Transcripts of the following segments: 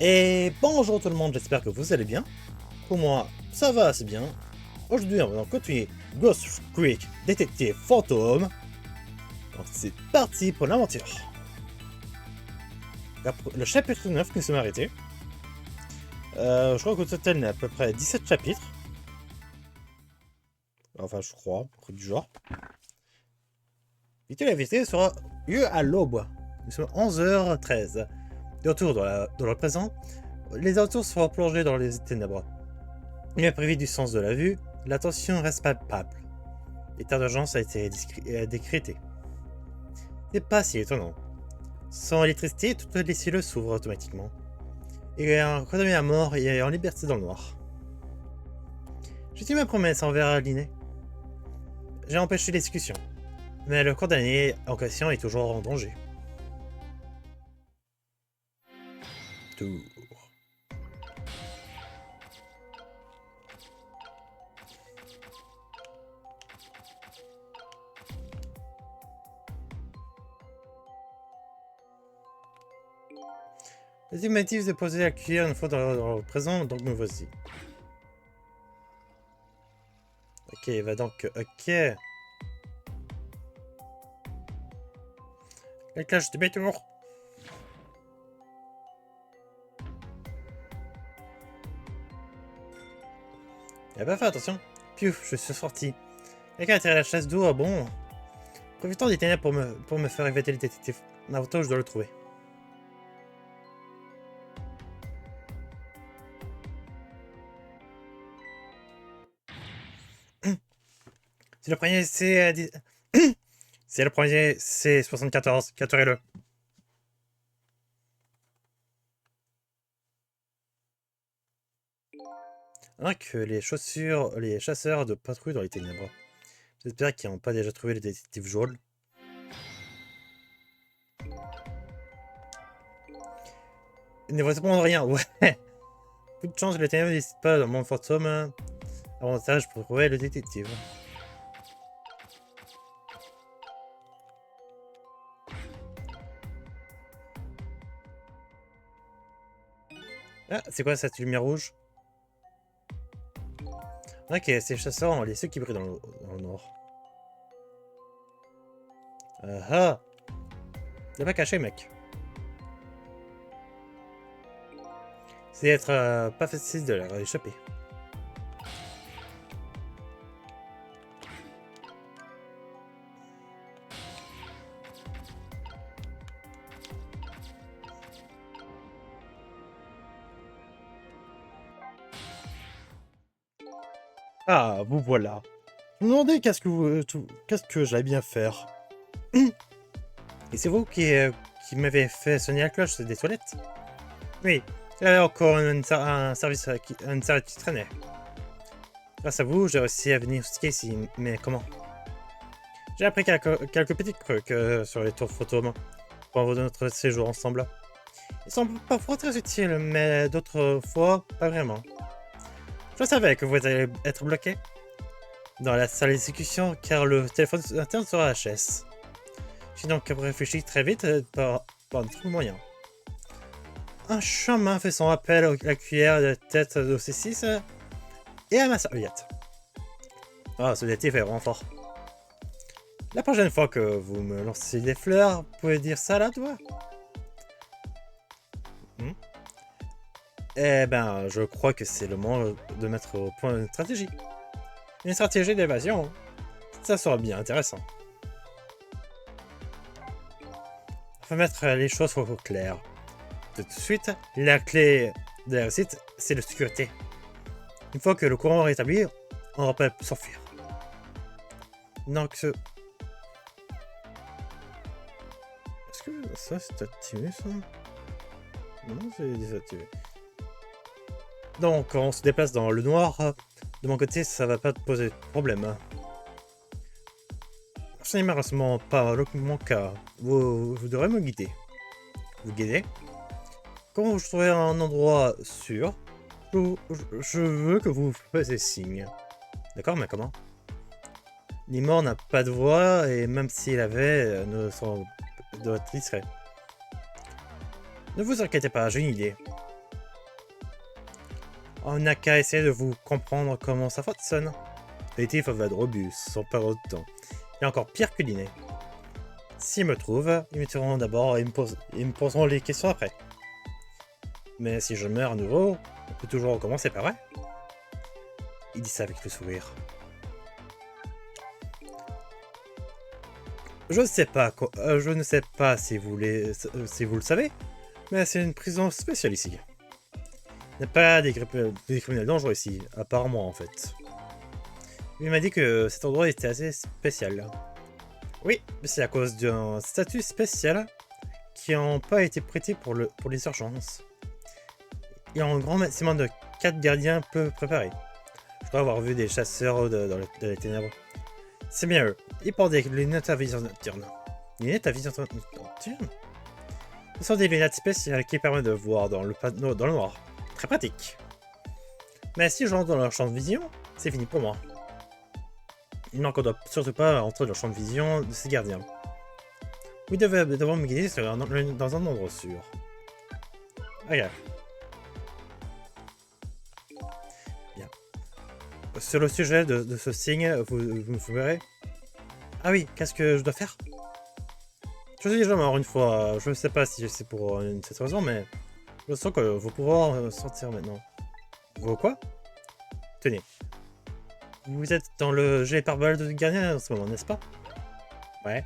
Et bonjour tout le monde, j'espère que vous allez bien. Pour moi, ça va assez bien. Aujourd'hui, on va donc continuer Ghost Creek Détective Fantôme. Donc c'est parti pour l'aventure. Le chapitre 9 qui nous sommes arrêtés. Je crois qu'au total, il y a à peu près 17 chapitres. Enfin, je crois, un truc du genre. Vite la visite sera lieu à l'aube. Nous sommes 11h13. De retour dans le présent, les autours seront plongés dans les ténèbres. Il est privé du sens de la vue, l'attention reste palpable. L'état d'urgence a été décrété. C'est pas si étonnant. Sans électricité, toutes les cellules s'ouvrent automatiquement. Il est un condamné à mort et est en liberté dans le noir. J'ai tenu ma promesse envers Linné. J'ai empêché l'exécution, mais le condamné en question est toujours en danger. Tour. Les humanitaires de poser la cuillère une fois dans le présent, donc nous voici. Ok, il va donc... Ok. La cloche de bétour. Il a pas fait attention. Piouf, je suis sorti. Quelqu'un a tiré la chasse d'eau, bon. Profitons des ténèbres pour me faire éviter le détective. Naruto, je dois le trouver. C'est le premier C... C'est le premier C74, capturez-le. Donc, les chasseurs de patrouille dans les ténèbres. J'espère qu'ils n'ont pas déjà trouvé le détective jaune. Il ne répond rien, ouais. Peu de chance, les ténèbres n'hésitent pas dans mon fantôme. Avantage pour trouver le détective. Ah, c'est quoi cette lumière rouge? Ok, ces chasseurs, les ceux qui brillent dans le noir. Ah ah! T'es pas caché, mec. C'est être pas facile de leur échapper. Ah, vous voilà. Je me demandais qu'est-ce que j'allais bien faire. Et c'est vous qui m'avez fait sonner la cloche des toilettes? Oui, il y avait encore un service qui traînait. Grâce à vous, j'ai réussi à venir ici, mais comment? J'ai appris quelques petits trucs sur les tours photos pendant notre séjour ensemble. Ils sont parfois très utiles, mais d'autres fois, pas vraiment. Je savais que vous allez être bloqué dans la salle d'exécution car le téléphone interne sera HS. J'ai donc réfléchi très vite par d'autres moyens. Un chemin fait son appel à la cuillère de tête de C6 et à ma serviette. Ah, ce détective est vraiment fort. La prochaine fois que vous me lancez des fleurs, vous pouvez dire ça là, toi? Eh ben, je crois que c'est le moment de mettre au point une stratégie. Une stratégie d'évasion. Ça sera bien intéressant. Faut mettre les choses au clair. Tout de suite, la clé de la réussite, c'est la sécurité. Une fois que le courant est rétabli, on ne peut plus s'enfuir. Donc, est-ce que ça c'est activé ça? Non, c'est désactivé. Donc, on se déplace dans le noir. De mon côté, ça va pas te poser de problème. Ce n'est malheureusement pas mon cas. Vous devrez me guider. Vous guider? Quand je trouverai un endroit sûr, je veux que vous fassiez signe. D'accord, mais comment? Limor n'a pas de voix et même s'il avait, doit être discret. Ne vous inquiétez pas, j'ai une idée. On n'a qu'à essayer de vous comprendre comment ça fonctionne. Les tifs va être robustes, sans perdre de temps. Il est encore pire que l'inné. S'ils me trouvent, ils me tireront d'abord et ils me poseront les questions après. Mais si je meurs à nouveau, on peut toujours recommencer, pas vrai? Il dit ça avec le sourire. Je ne sais pas si vous le savez, mais c'est une prison spéciale ici. Il n'y a pas des criminels dangereux ici, à part moi en fait. Il m'a dit que cet endroit était assez spécial. Oui, c'est à cause d'un statut spécial qui n'a pas été prêté pour les urgences. Il y a un grand maximum de 4 gardiens peu préparés. Je crois avoir vu des chasseurs dans les ténèbres. C'est bien eux. Ils portent des lunettes à vision nocturne. Lunettes à vision nocturne? Ce sont des lunettes spéciales qui permettent de voir dans le noir. Très pratique. Mais si j'entre dans leur champ de vision, c'est fini pour moi. Non, qu'on doit surtout pas entrer dans le champ de vision de ces gardiens. Vous devez d'abord me guider dans un endroit sûr. Regarde. Bien. Sur le sujet de ce signe, vous verrez. Ah oui, qu'est-ce que je dois faire? Je suis déjà mort une fois. Je ne sais pas si c'est pour cette raison, mais je sens que vos pouvoirs sortir maintenant. Vos quoi? Tenez. Vous êtes dans le jet par balle de gardien en ce moment, n'est-ce pas? Ouais.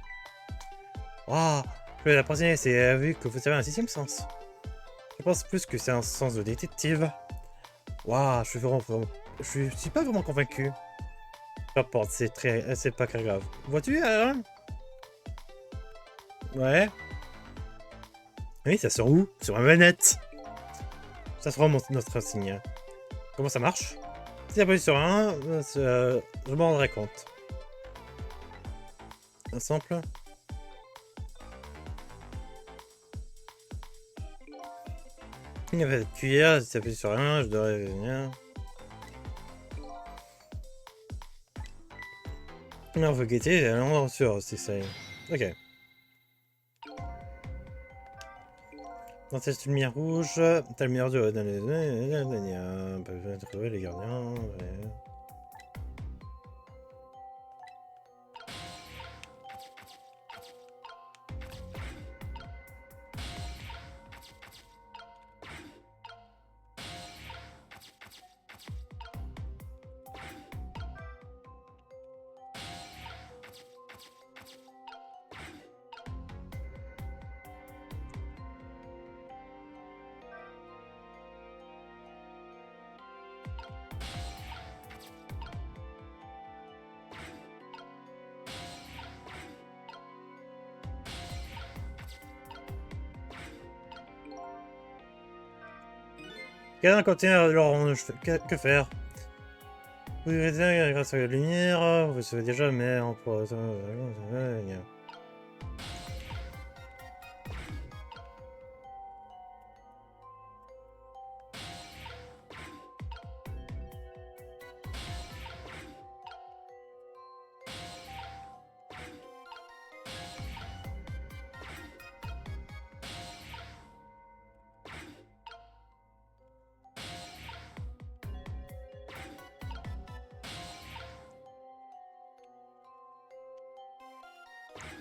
Waouh! Je vais apprécier, c'est vu que vous avez un sixième sens. Je pense plus que c'est un sens de détective. Waouh, je suis pas vraiment convaincu. Peu importe, c'est pas très grave. Vois-tu, Aaron? Ouais. Oui, ça sort où? Sur ma manette. Ça sera notre signe. Comment ça marche? Si j'appuie sur un, je m'en rendrai compte. Un simple. Il y avait cette cuillère, si j'appuie sur un, je devrais venir. Mais on veut guetter, allons sur, c'est ça. Ok. Dans cette lumière rouge, t'as le meilleur de dans les peuvent trouver les gardiens. Ouais. Gardien continue leur que faire? Vous êtes grâce à la lumière, vous savez déjà, mais on peut...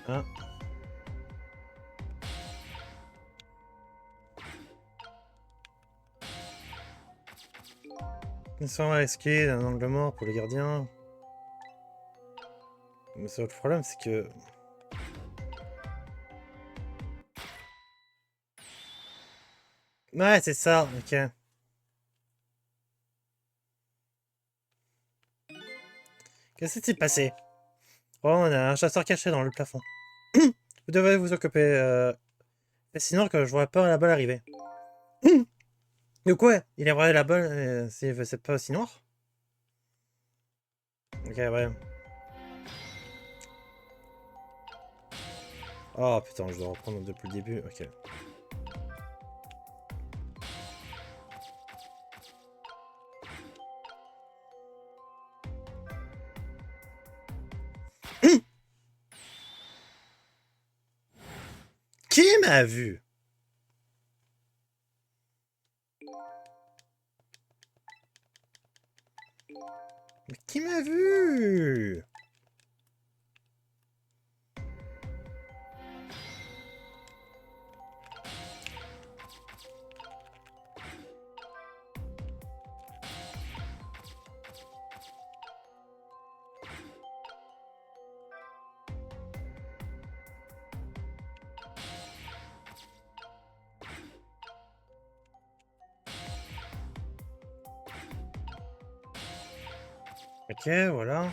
Hein? Ils sont risqués d'un angle mort pour les gardiens. Mais le problème, c'est que... Ouais, c'est ça, ok. Qu'est-ce qui s'est passé? Oh, on a un chasseur caché dans le plafond. Vous devez vous occuper, sinon que je vois pas la balle arriver. De quoi? Il est vrai la balle, c'est pas aussi noir? Ok, ouais. Oh putain, je dois reprendre depuis le début, ok. Qui m'a vu? Mais qui m'a vu? Ok, voilà.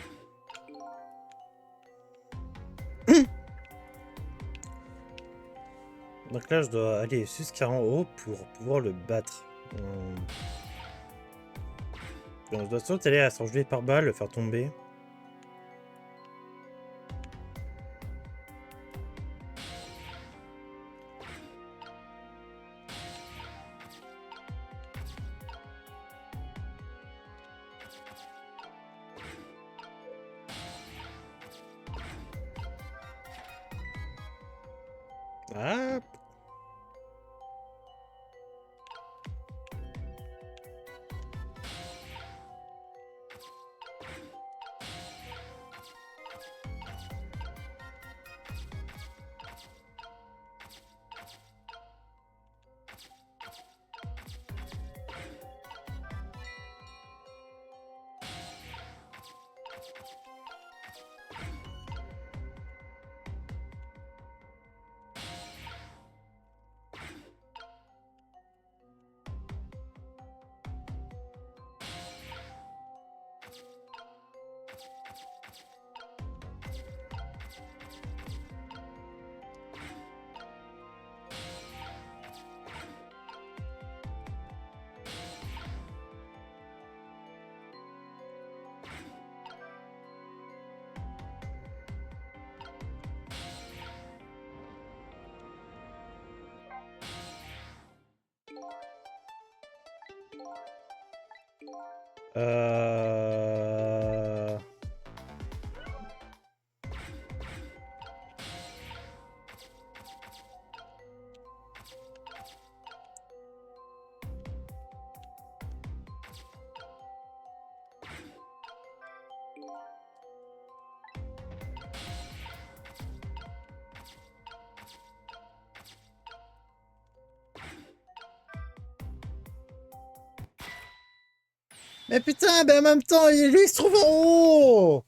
Donc là, je dois aller jusqu'à en haut pour pouvoir le battre. Donc je dois soit aller à s'enjouer par balle, le faire tomber. Ah! Euh... Mais putain, ben en même temps, lui, il se trouve en haut!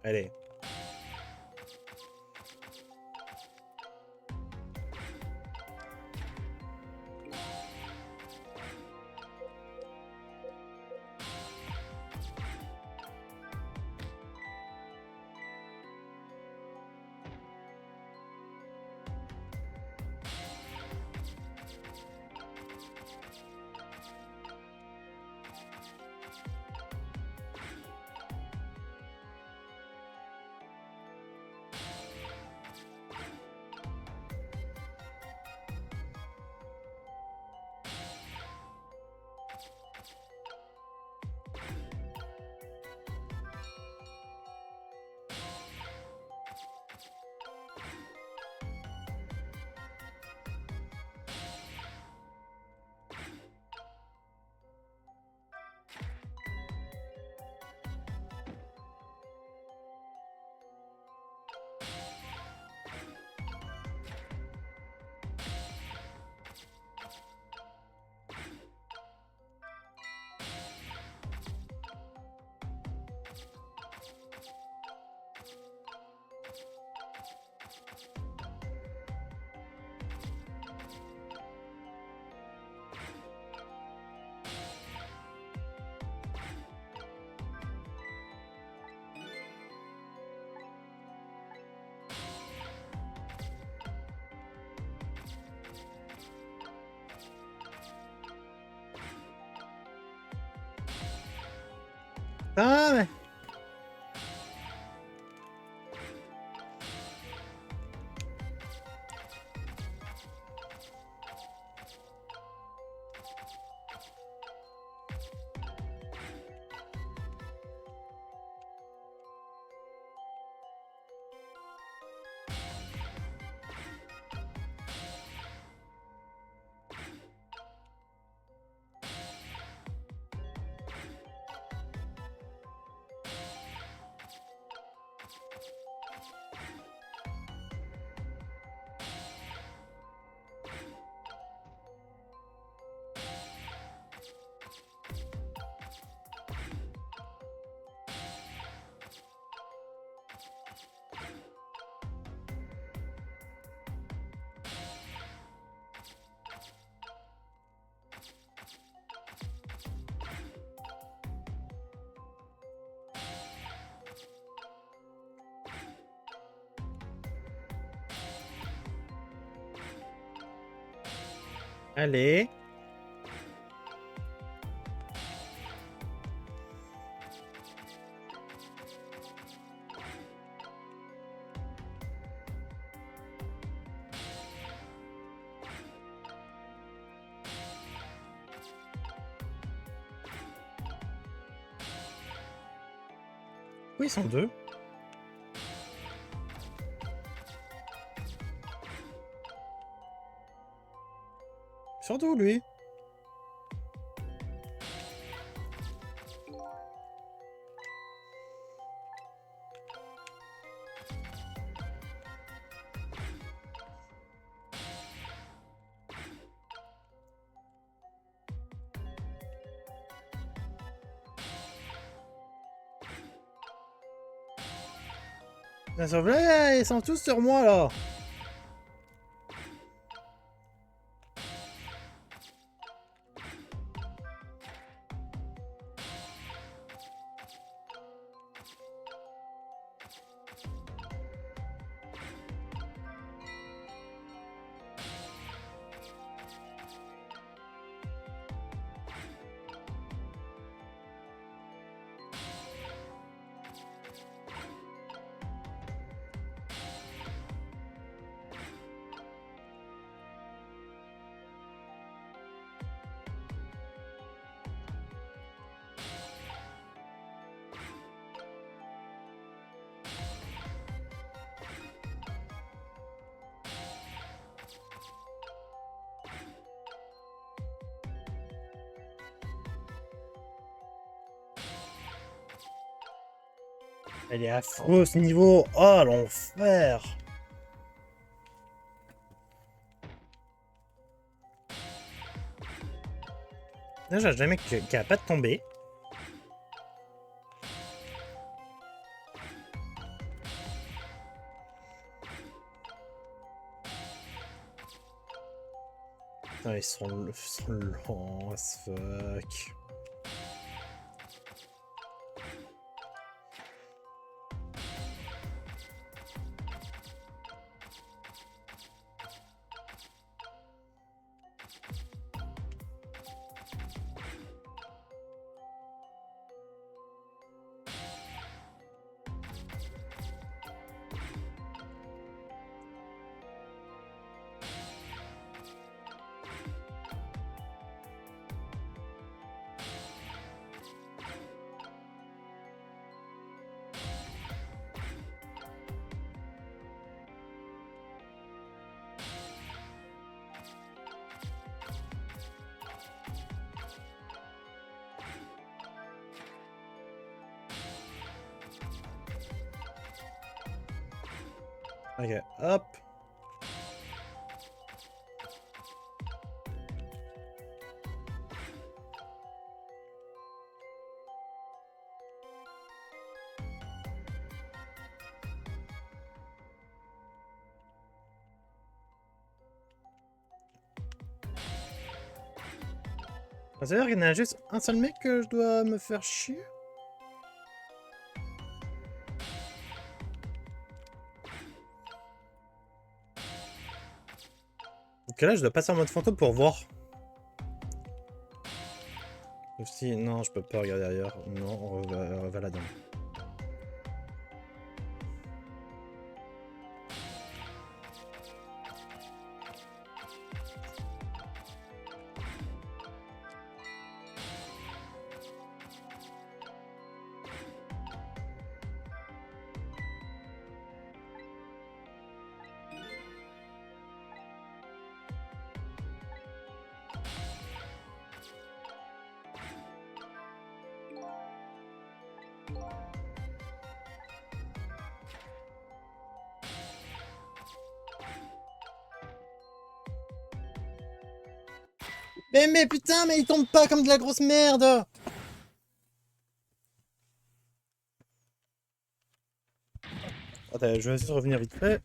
Allez. Ah ouais. Allez. Oui, ils sont deux. Surtout lui. Ils sont tous sur moi là. Elle est affreuse ce niveau. Oh l'enfer. Déjà, j'ai un mec qui a pas de tomber. Putain, ils sont lents as fuck. Ok, hop. Ça veut dire qu'il y en a juste un seul mec que je dois me faire chier? Donc là, je dois passer en mode fantôme pour voir. Si, non, je peux pas regarder ailleurs. Non, on va là-dedans. Mais putain, mais il tombe pas comme de la grosse merde! Attends, je vais essayer de revenir vite fait.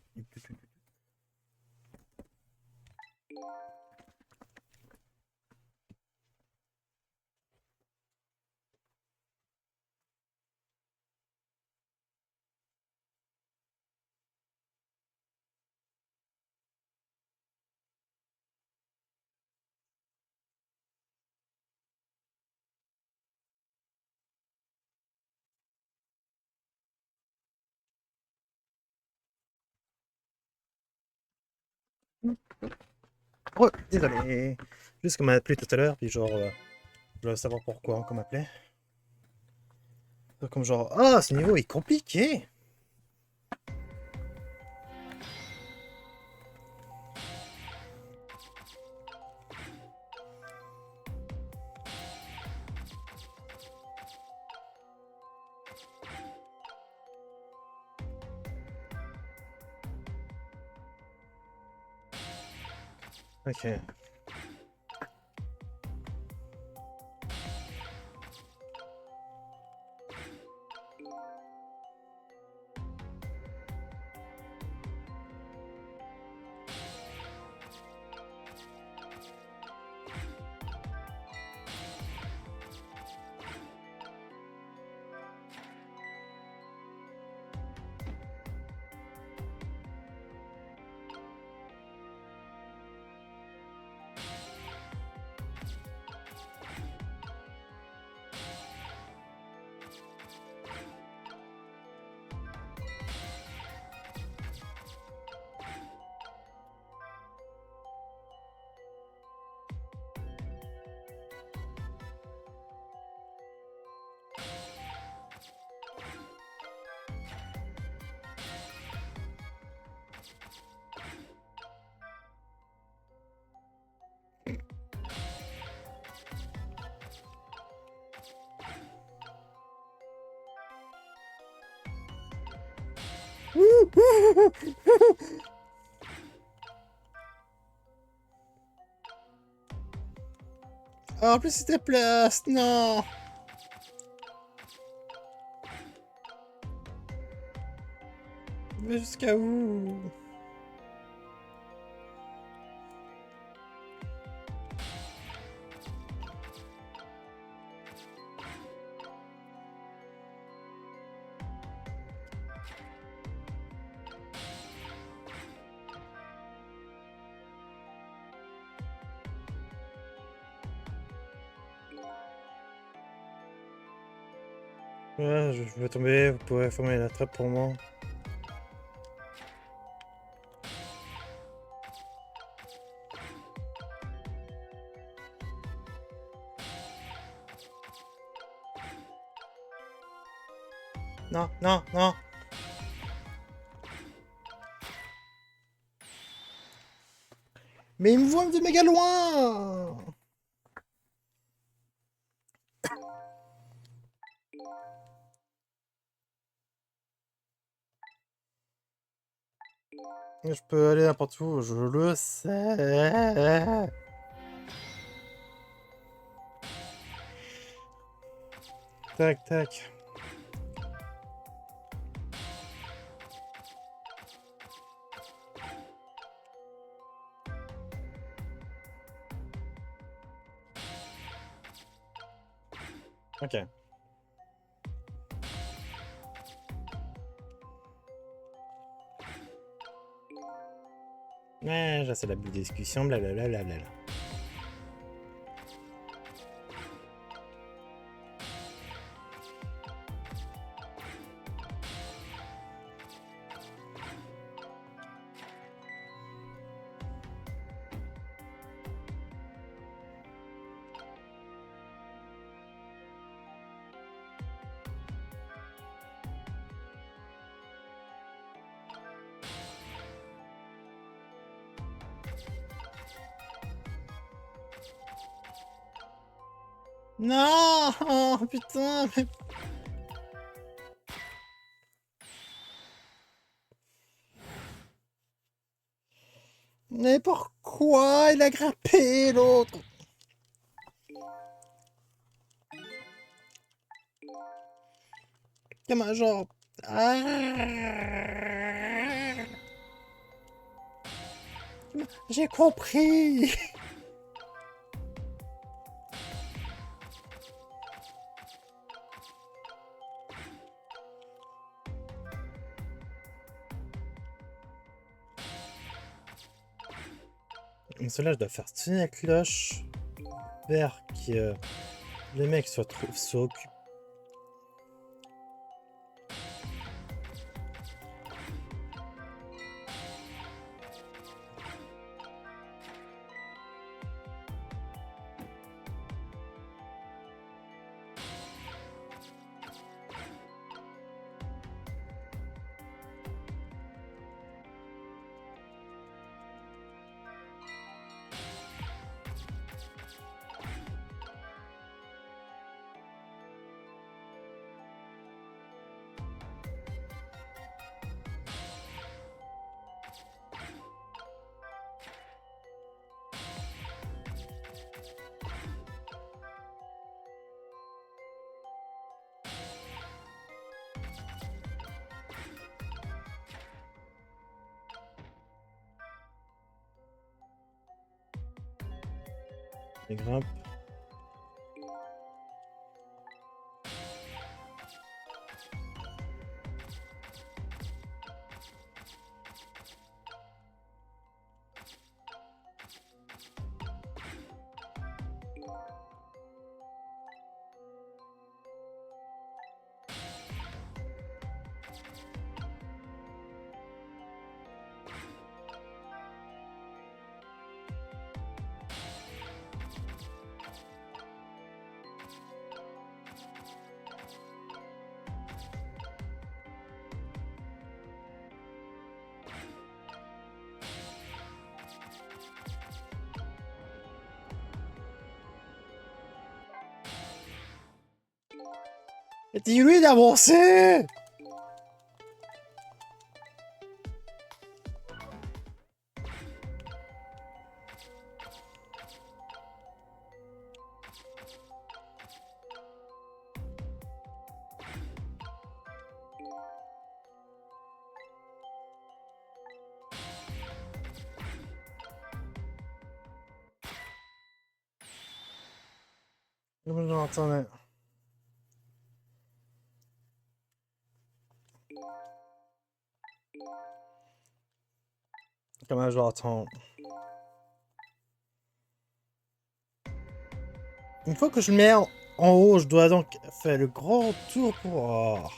Oh, désolé. Juste qu'on m'a appelé tout à l'heure, puis genre, je veux savoir pourquoi qu'on m'appelait. Comme genre, ah, ce niveau est compliqué! Ok. Ah, en plus, c'était place! Non! Mais jusqu'à où? Ouais, je vais tomber, vous pouvez fermer la trappe pour moi. Non, non, non! Mais il me voit de méga loin! Je peux aller n'importe où, je le sais. Tac, tac. Ok. Ouais, j'ai la bulle de discussion, blablabla. Non, oh, putain, mais... Mais pourquoi il a grimpé l'autre? Comme un genre... Ah, j'ai compris. Mais cela, je dois faire sonner la cloche. Faire que les mecs soient occupés. Les grimpes. Dis-lui d'avancer! Non, attendez. Comment je attends. Une fois que je le mets en haut, je dois donc faire le grand tour pour... Oh.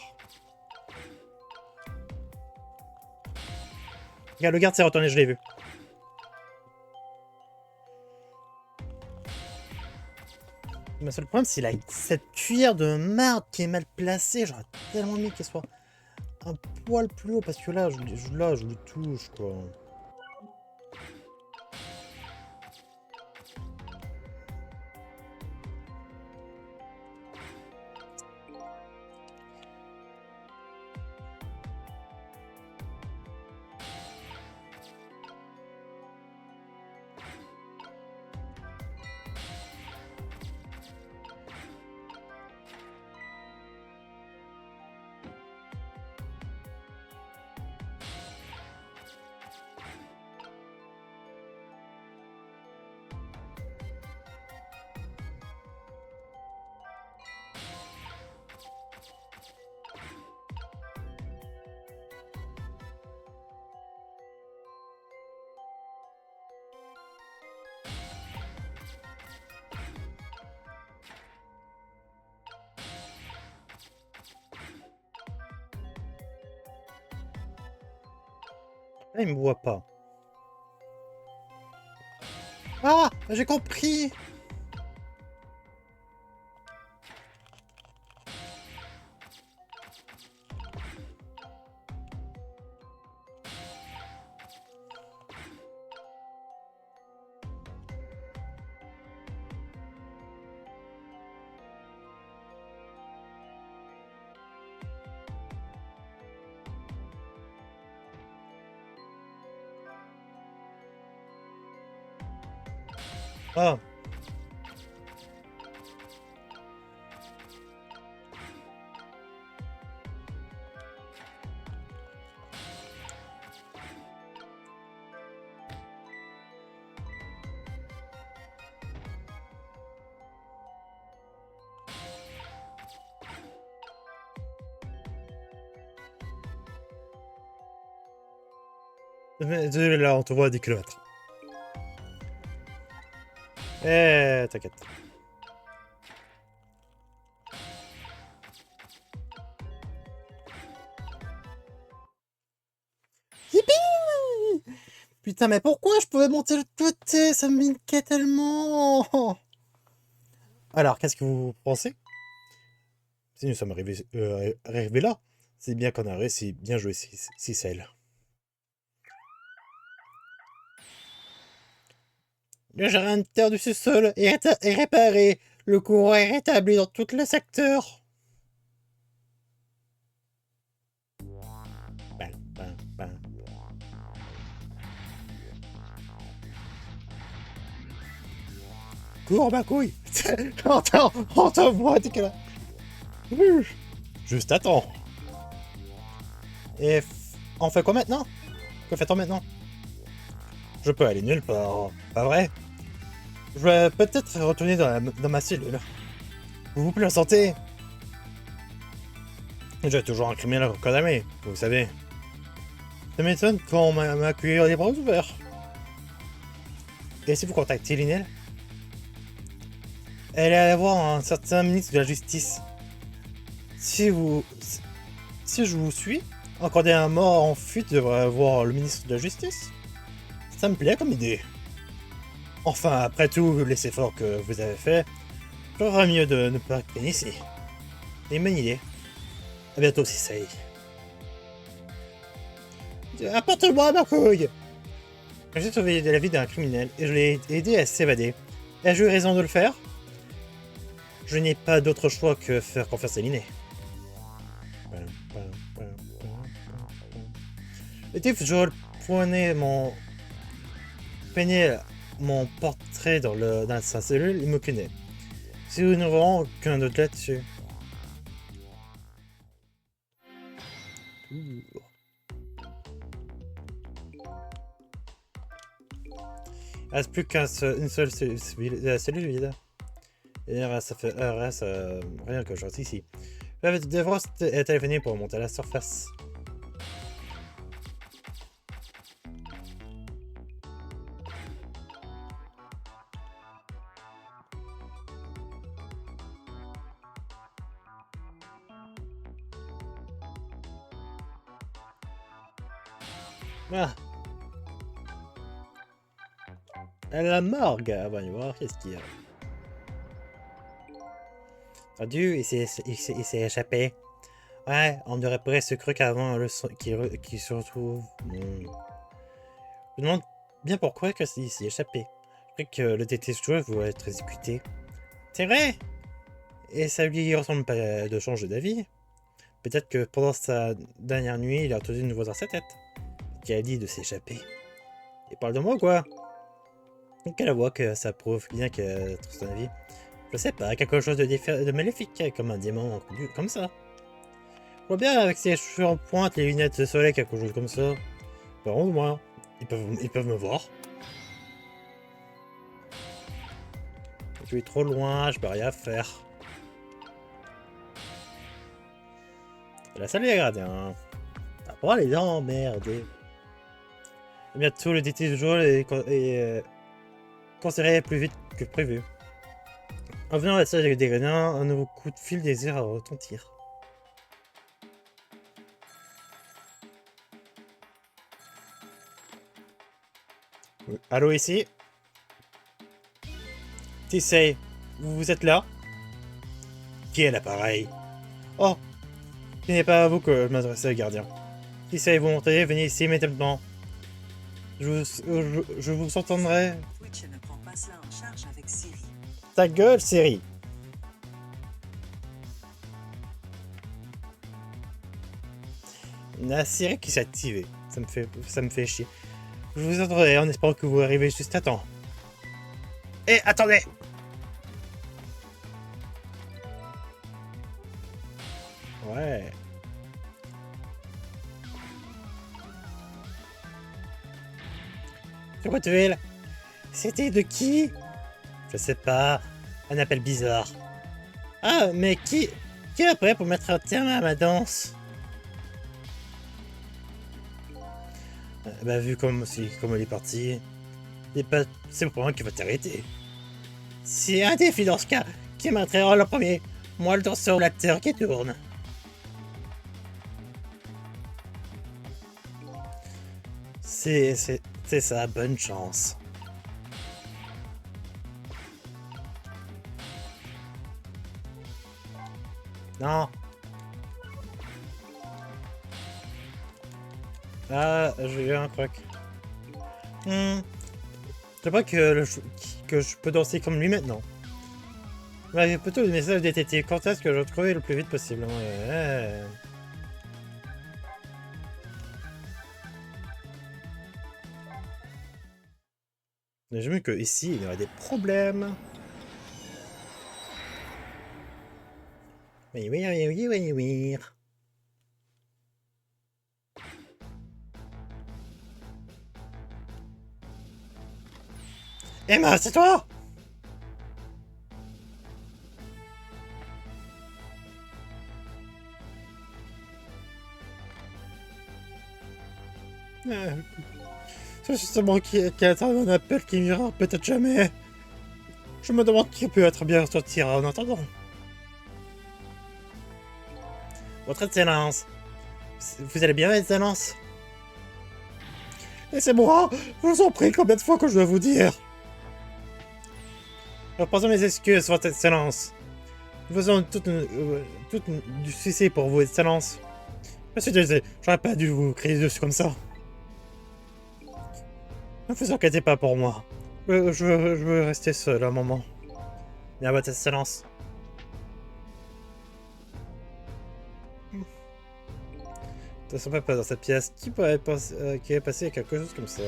Regarde, le garde s'est retourné, je l'ai vu. Mais seul problème, c'est cette cuillère de marde qui est mal placée. J'aurais tellement mis qu'elle soit un poil plus haut, parce que là, je le touche, quoi. Là, il me voit pas. Ah, j'ai compris. Ah. De là, on te voit à 10 km. Eh, t'inquiète. Yippee! Putain, mais pourquoi je pouvais monter le côté? Ça me manquait tellement. Alors, qu'est-ce que vous pensez? Si nous sommes arrivés là, c'est bien qu'on a réussi. Bien joué, Cicel. Le générateur du sous-sol est réparé. Le courant est rétabli dans tout le secteur. Bam, bam, bam. Cours, ma couille. On t'envoie, t'es là. Juste attends. Et on fait quoi maintenant? Que fait-on maintenant? Je peux aller nulle part, pas vrai? Je vais peut-être retourner dans ma cellule. Vous vous plaisantez? J'ai toujours un criminel condamné, vous savez. Ça m'étonne qu'on m'a accueilli les bras ouverts. Et si vous contactez Linel? Elle est allée voir un certain ministre de la Justice. Si je vous suis, accorder un mort en fuite devrait voir le ministre de la Justice. Ça me plaît comme idée. Enfin, après tout les efforts que vous avez faits, j'aurais mieux de ne pas rester ici. C'est une bonne idée. A bientôt, Cicey. Apporte-moi ma couille! J'ai sauvé la vie d'un criminel et je l'ai aidé à s'évader. Ai-je eu raison de le faire? Je n'ai pas d'autre choix que faire confiance à Linné. Le type, je peignait mon portrait dans sa cellule, il me connaît. Si nous n'avons aucun doute là-dessus. Il ne reste plus qu'une seule cellule vide. Et ça fait rien que je reste ici. Je vais devoir téléphoner pour monter à la surface. Ah. La morgue. On va y voir qu'est-ce qu'il y a. Adieu, il s'est échappé. Ouais, on aurait presque cru qu'avant qu'il se retrouve. Je me demande bien pourquoi il s'est échappé. Je crois que le détective joueur va être exécuté. C'est vrai! Et ça lui ressemble pas de changer d'avis. Peut-être que pendant sa dernière nuit, il a entendu une voix dans sa tête qui a dit de s'échapper. Il parle de moi, quoi? Quelle voix que ça prouve bien que son avis. Je sais pas, quelque chose de maléfique, comme un démon, comme ça. Je vois bien avec ses cheveux en pointe, les lunettes de soleil, quelque chose comme ça. Par contre, moi, ils peuvent me voir. Je suis trop loin, je peux rien faire. La salle des gardiens. Après les emmerder. Bientôt le détective du jour est considéré plus vite que prévu. En venant à la salle des gardiens, un nouveau coup de fil désire retentir. Allô, ici? Tissey, vous êtes là? Qui est l'appareil? Oh, ce n'est pas à vous que je m'adressais, le gardien. Tissey, vous montez, venez ici immédiatement. Je vous entendrai. Twitch ne prend pas cela en charge avec Siri. Ta gueule, Siri. La Siri qui s'est activée. Ça me fait chier. Je vous attendrai en espérant que vous arrivez juste à temps. Eh, attendez! Ouais. Tuile, c'était de qui? Je sais pas. Un appel bizarre. Ah, mais qui est après pour mettre un terme à ma danse? Bah, vu comme elle est partie, c'est pour moi qui va t'arrêter. C'est un défi dans ce cas. Qui m'entraînera le premier? Moi, le danseur ou la terre qui tourne. C'est ça, bonne chance. Non. Ah, j'ai eu un croc. Je crois que je peux danser comme lui maintenant. Ouais, plutôt le message détective. Quand est-ce que je vais trouver le plus vite possible? Ouais. J'ai vu que ici il y aurait des problèmes. Oui. Emma, c'est toi? C'est justement qui attend un appel qui n'ira peut-être jamais. Je me demande qui peut être bien sortir en attendant. Votre Excellence. Vous allez bien, Excellence? Laissez-moi. Je vous en prie, combien de fois que je dois vous dire? Reposons mes excuses, Votre Excellence. Nous faisons tout du suicide pour vous, Excellence. Je suis désolé, j'aurais pas dû vous crier dessus comme ça. Ne vous inquiétez pas pour moi. Je veux rester seul un moment. Bien, Votre Excellence. Ça ne pas dans cette pièce. Qui pourrait qui est passé quelque chose comme ça?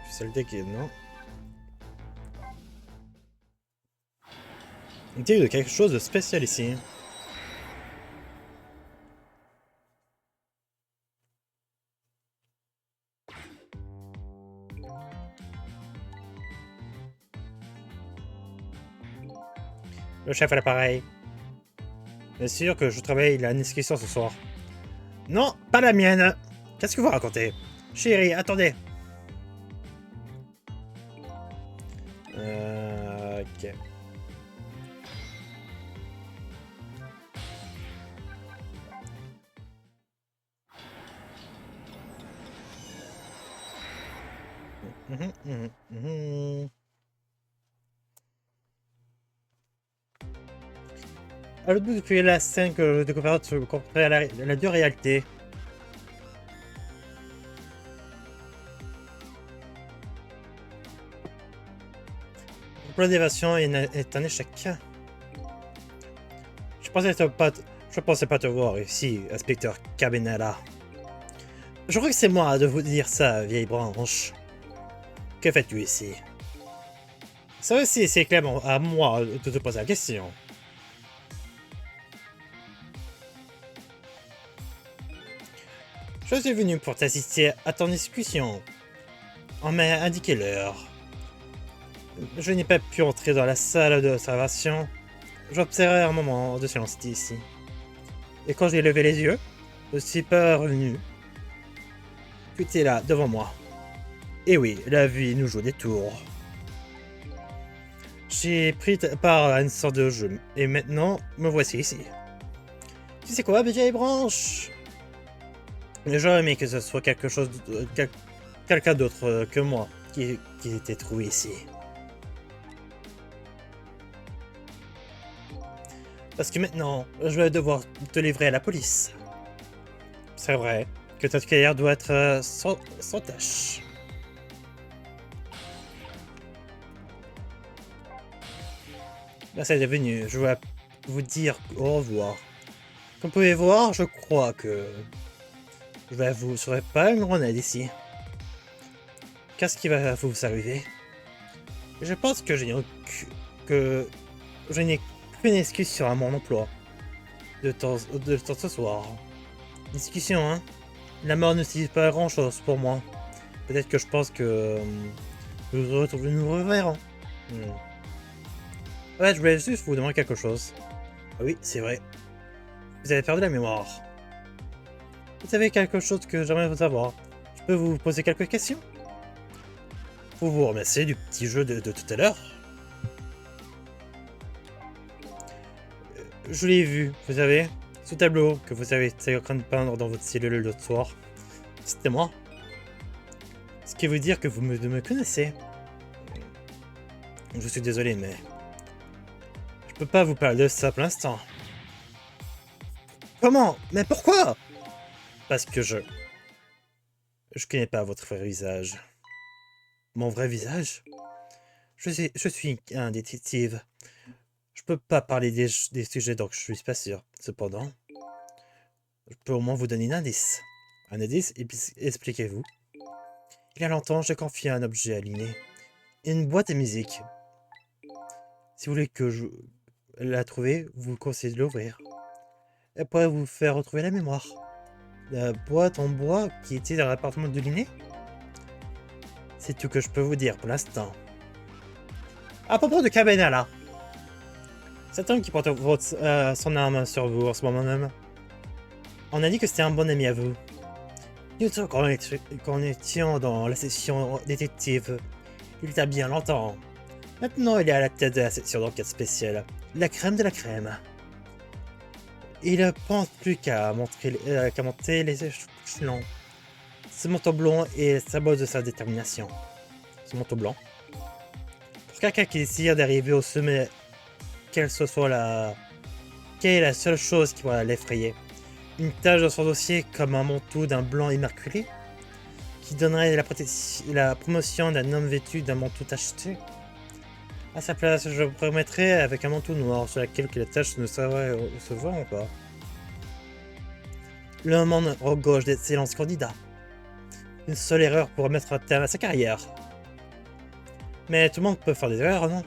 Celle qui est non. Il y a eu quelque chose de spécial ici. Le chef à l'appareil. Bien sûr que je travaille la discussion ce soir. Non, pas la mienne. Qu'est-ce que vous racontez? Chérie, attendez. Ok. À l'autre bout depuis la scène que je découvre la dure réalité. Le plan d'évasion est un échec. Je pensais pas te voir ici, inspecteur Cabinella. Je crois que c'est moi de vous dire ça, vieille branche. Que fais-tu ici? Ça aussi, c'est clairement à moi de te poser la question. Je suis venu pour t'assister à ton discussion. On m'a indiqué l'heure. Je n'ai pas pu entrer dans la salle d'observation. J'observais un moment de silence ici. Et quand j'ai levé les yeux, je suis pas revenu. Tu étais là, devant moi. Et oui, la vie nous joue des tours. J'ai pris part à une sorte de jeu, et maintenant, me voici ici. Tu sais quoi, vieille branche? J'aurais aimé que ce soit quelqu'un d'autre que moi qui était trouvé ici. Parce que maintenant, je vais devoir te livrer à la police. C'est vrai que ta carrière doit être sans tâche. Merci d'être venu. Je vais vous dire au revoir. Comme vous pouvez voir, je crois que vous serez pas une grenade ici. Qu'est-ce qui va vous arriver? Je pense que que je n'ai qu'une excuse sur mon emploi de temps ce soir. Discussion, hein? La mort ne signifie pas grand-chose pour moi. Peut-être que je pense que nous reverrons. Ouais, je voulais juste vous demander quelque chose. Ah oui, c'est vrai. Vous avez perdu la mémoire. Vous savez quelque chose que j'aimerais vous savoir. Je peux vous poser quelques questions? Vous vous remerciez du petit jeu de tout à l'heure? Je l'ai vu, vous savez, ce tableau que vous avez été en train de peindre dans votre cellule l'autre soir. C'était moi. Ce qui veut dire que vous me connaissez. Je suis désolé, mais je peux pas vous parler de ça pour l'instant. Comment? Mais pourquoi? Parce que je connais pas votre vrai visage. Mon vrai visage? Je suis un détective. Je peux pas parler des sujets donc je suis pas sûr. Cependant, je peux au moins vous donner un indice. Un indice, et puis expliquez-vous. Il y a longtemps, j'ai confié un objet à l'inné. Une boîte à musique. Si vous voulez que je la trouve, vous conseillez de l'ouvrir. Elle pourrait vous faire retrouver la mémoire. La boîte en bois qui était dans l'appartement de l'inné? C'est tout que je peux vous dire pour l'instant. À propos de Cabana, cet homme qui porte son arme sur vous en ce moment même, on a dit que c'était un bon ami à vous. Nous quand étions dans la session détective, il était bien longtemps. Maintenant, il est à la tête de la section d'enquête spéciale. La crème de la crème. Il ne pense plus qu'à monter les échelons. Ce manteau blanc est le symbole de sa détermination. Ce manteau blanc. Pour quelqu'un qui décide d'arriver au sommet, quelle est la seule chose qui pourrait l'effrayer? Une tâche dans son dossier comme un manteau d'un blanc immaculé? Qui donnerait la promotion d'un homme vêtu d'un manteau tacheté? À sa place, je vous promettrais avec un manteau noir sur lequel les taches ne se voient pas. Le monde regorge d'excellents candidats. Une seule erreur pour mettre un terme à sa carrière. Mais tout le monde peut faire des erreurs, non?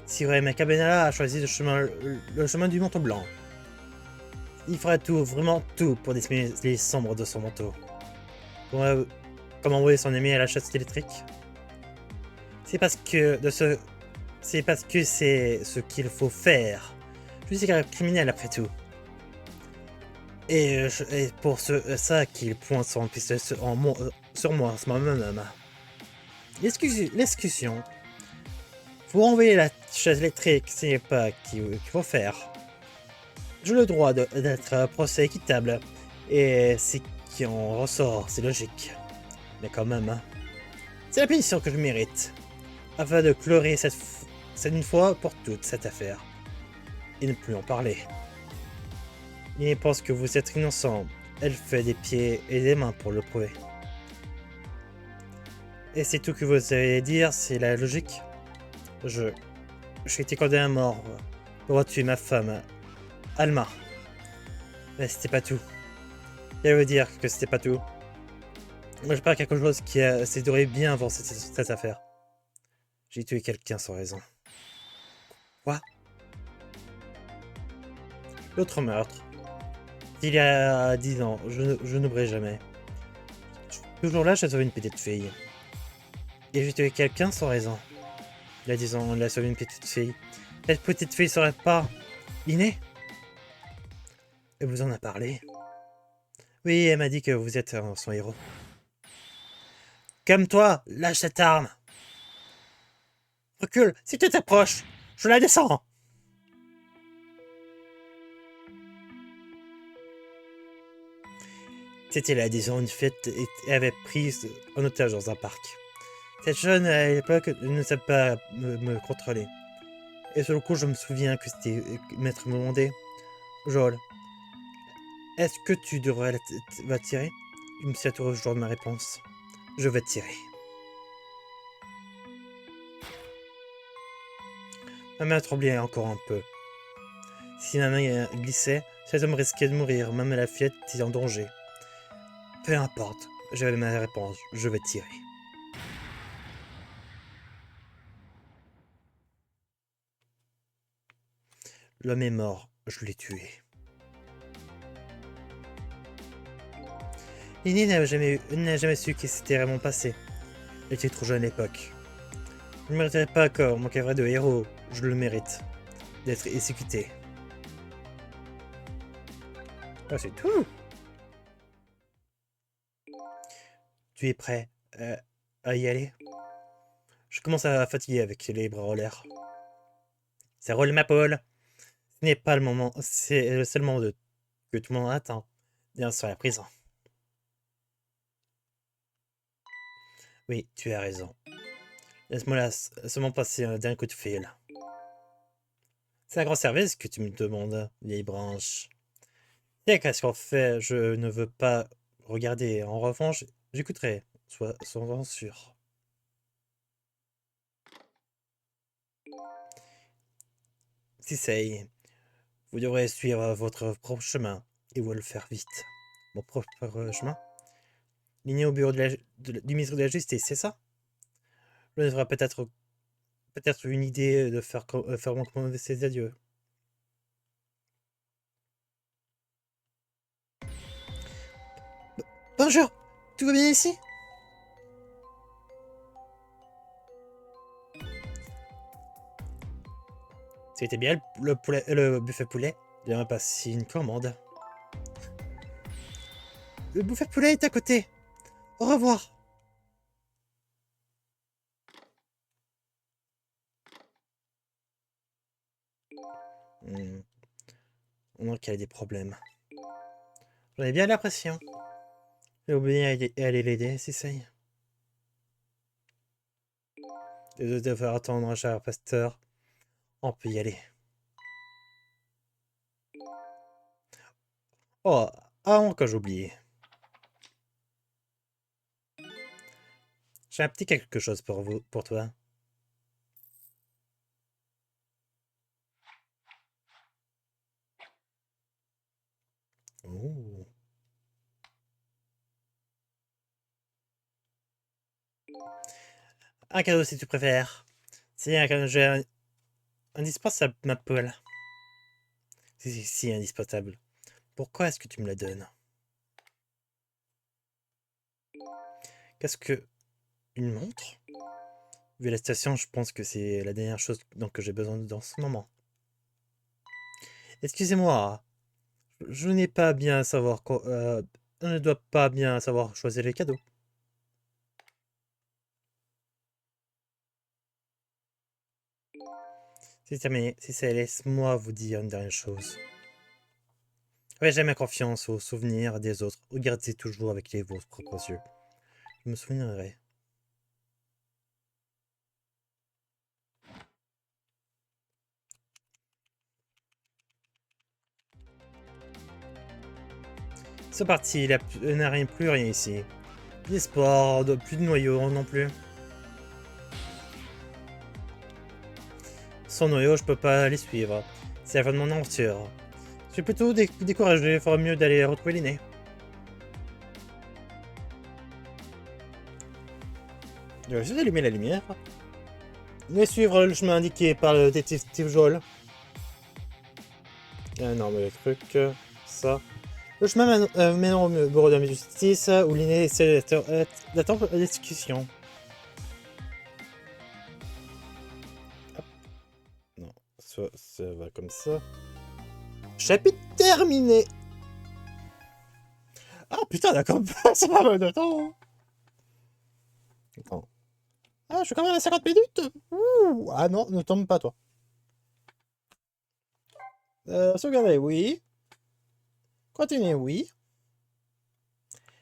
Si vraiment Cabana a choisi le chemin du manteau blanc. Il ferait tout, vraiment tout, pour dissimuler les sombres de son manteau. Comme envoyer son ami à la chasse électrique. C'est parce que c'est ce qu'il faut faire. Je suis un criminel après tout. Et pour ça qu'il pointe son pistolet sur moi en ce moment même. L'exécution. Vous renvoyer la chaise électrique, ce n'est pas qu'il faut faire. J'ai le droit d'être un procès équitable. Et ce qui en ressort, c'est logique. Mais quand même, hein. C'est la punition que je mérite. Afin de clorer cette une fois pour toutes cette affaire. Et ne plus en parler. Il pense que vous êtes innocent. Elle fait des pieds et des mains pour le prouver. Et c'est tout que vous allez dire, c'est la logique. J'ai été condamné à mort pour avoir tué ma femme, Alma. Mais c'était pas tout. Je veux dire que c'était pas tout. Moi, je parle quelque chose qui s'est duré bien avant cette affaire. J'ai tué quelqu'un sans raison. Quoi? L'autre meurtre. Il y a 10 ans, je n'oublierai jamais. Toujours là, j'ai sauvé une petite fille. Et j'ai tué quelqu'un sans raison. Il y a 10 ans, on a sauvé une petite fille. Cette petite fille serait pas innée? Elle vous en a parlé? Oui, elle m'a dit que vous êtes son héros. Comme toi, lâche cette arme. Recule, si tu t'approches, je la descends. C'était là, disons, une fête et avait pris en otage dans un parc. Cette jeune, à l'époque, ne savait pas me contrôler. Et sur le coup, je me souviens que c'était Maître me demandait, Joel, est-ce que tu vas tirer? Il me s'est toujours de ma réponse. Je vais tirer. Ma main tremblait encore un peu. Si ma main glissait, cet homme risquait de mourir, même la fillette était en danger. Peu importe, j'avais ma réponse, je vais tirer. L'homme est mort, je l'ai tué. Lini n'a jamais su qui s'était vraiment passé. Elle était trop jeune à l'époque. Je ne mériterais pas encore mon cavalier de héros, je le mérite. D'être exécuté. Ah, c'est tout. Tu es prêt à y aller? Je commence à fatiguer avec les bras en l'air. Ça roule ma Paul. Ce n'est pas le moment, c'est le seul moment que tout le monde attend. Bien sûr, la prison. Oui, tu as raison. Laisse-moi là seulement passer un dernier coup de fil. C'est un grand service que tu me demandes, vieille branche. Et qu'est-ce qu'on fait? Je ne veux pas regarder. En revanche, j'écouterai. Sois sûr. Si c'est, vous devrez suivre votre propre chemin et vous le faire vite. Mon propre chemin? Ligné au bureau du ministre de la Justice, c'est ça? Je devrais peut-être une idée de faire mon commande ses adieux. Bonjour, tout va bien ici? C'était bien le buffet poulet? J'ai passé une commande. Le buffet poulet est à côté. Au revoir. On dirait qu'elle a des problèmes. J'en ai bien l'impression. J'ai oublié aller l'aider, si ça y est. De devoir attendre un cher pasteur. On peut y aller. Oh, avant que j'oublie. J'ai un petit quelque chose pour toi. Ouh. Un cadeau si tu préfères. C'est un cadeau indispensable, ma Paul. Si indispensable. Pourquoi est-ce que tu me la donnes? Qu'est-ce que... Une montre? Vu la station, je pense que c'est la dernière chose dont j'ai besoin dans ce moment. Excusez-moi, je n'ai pas bien savoir quoi... je ne dois pas bien savoir choisir les cadeaux. C'est terminé. Si ça, laisse-moi vous dire une dernière chose. Ouais, jamais confiance aux souvenirs des autres. Regardez toujours avec les vôtres propres yeux. Je me souviendrai. C'est parti, il n'a rien plus rien ici. Plus d'espoir, plus de noyau non plus. Sans noyau, je peux pas les suivre. C'est la fin de mon aventure. Je suis plutôt découragé, il faudra mieux d'aller retrouver l'aîné. Je vais juste allumer la lumière. Mais suivre le chemin indiqué par le détective Joel. Ah non, mais le truc, ça. Le chemin menant au bureau de la justice où l'aîné essaie d'attendre la discussion. Non, ça va comme ça. Chapitre terminé. Ah putain, d'accord, ça va mal de temps. Attends. Ah, je suis quand même à 50 minutes. Ouh. Ah non, ne tombe pas toi. Sauvegarder, oui. Continuer, oui.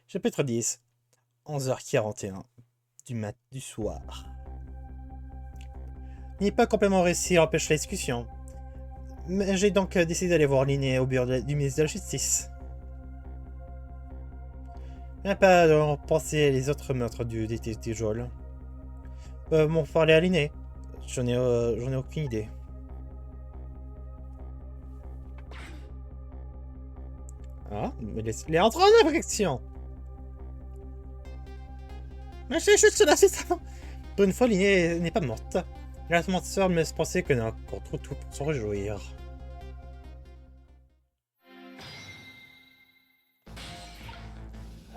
Chapitre 10. 11h41 du soir. Il n'est pas complètement réussi à empêcher la discussion. Mais j'ai donc décidé d'aller voir l'aîné au bureau du ministre de la Justice. Il n'y a pas de penser les autres meurtres du détective Joel. M'en parler à l'aîné. J'en ai aucune idée. Ah, mais laissez-les entrer en infraction. Mais j'ai juste l'assistant. Pour une fois, Lignée n'est pas morte. La menteur me laisse penser qu'elle a encore trop tout pour se réjouir.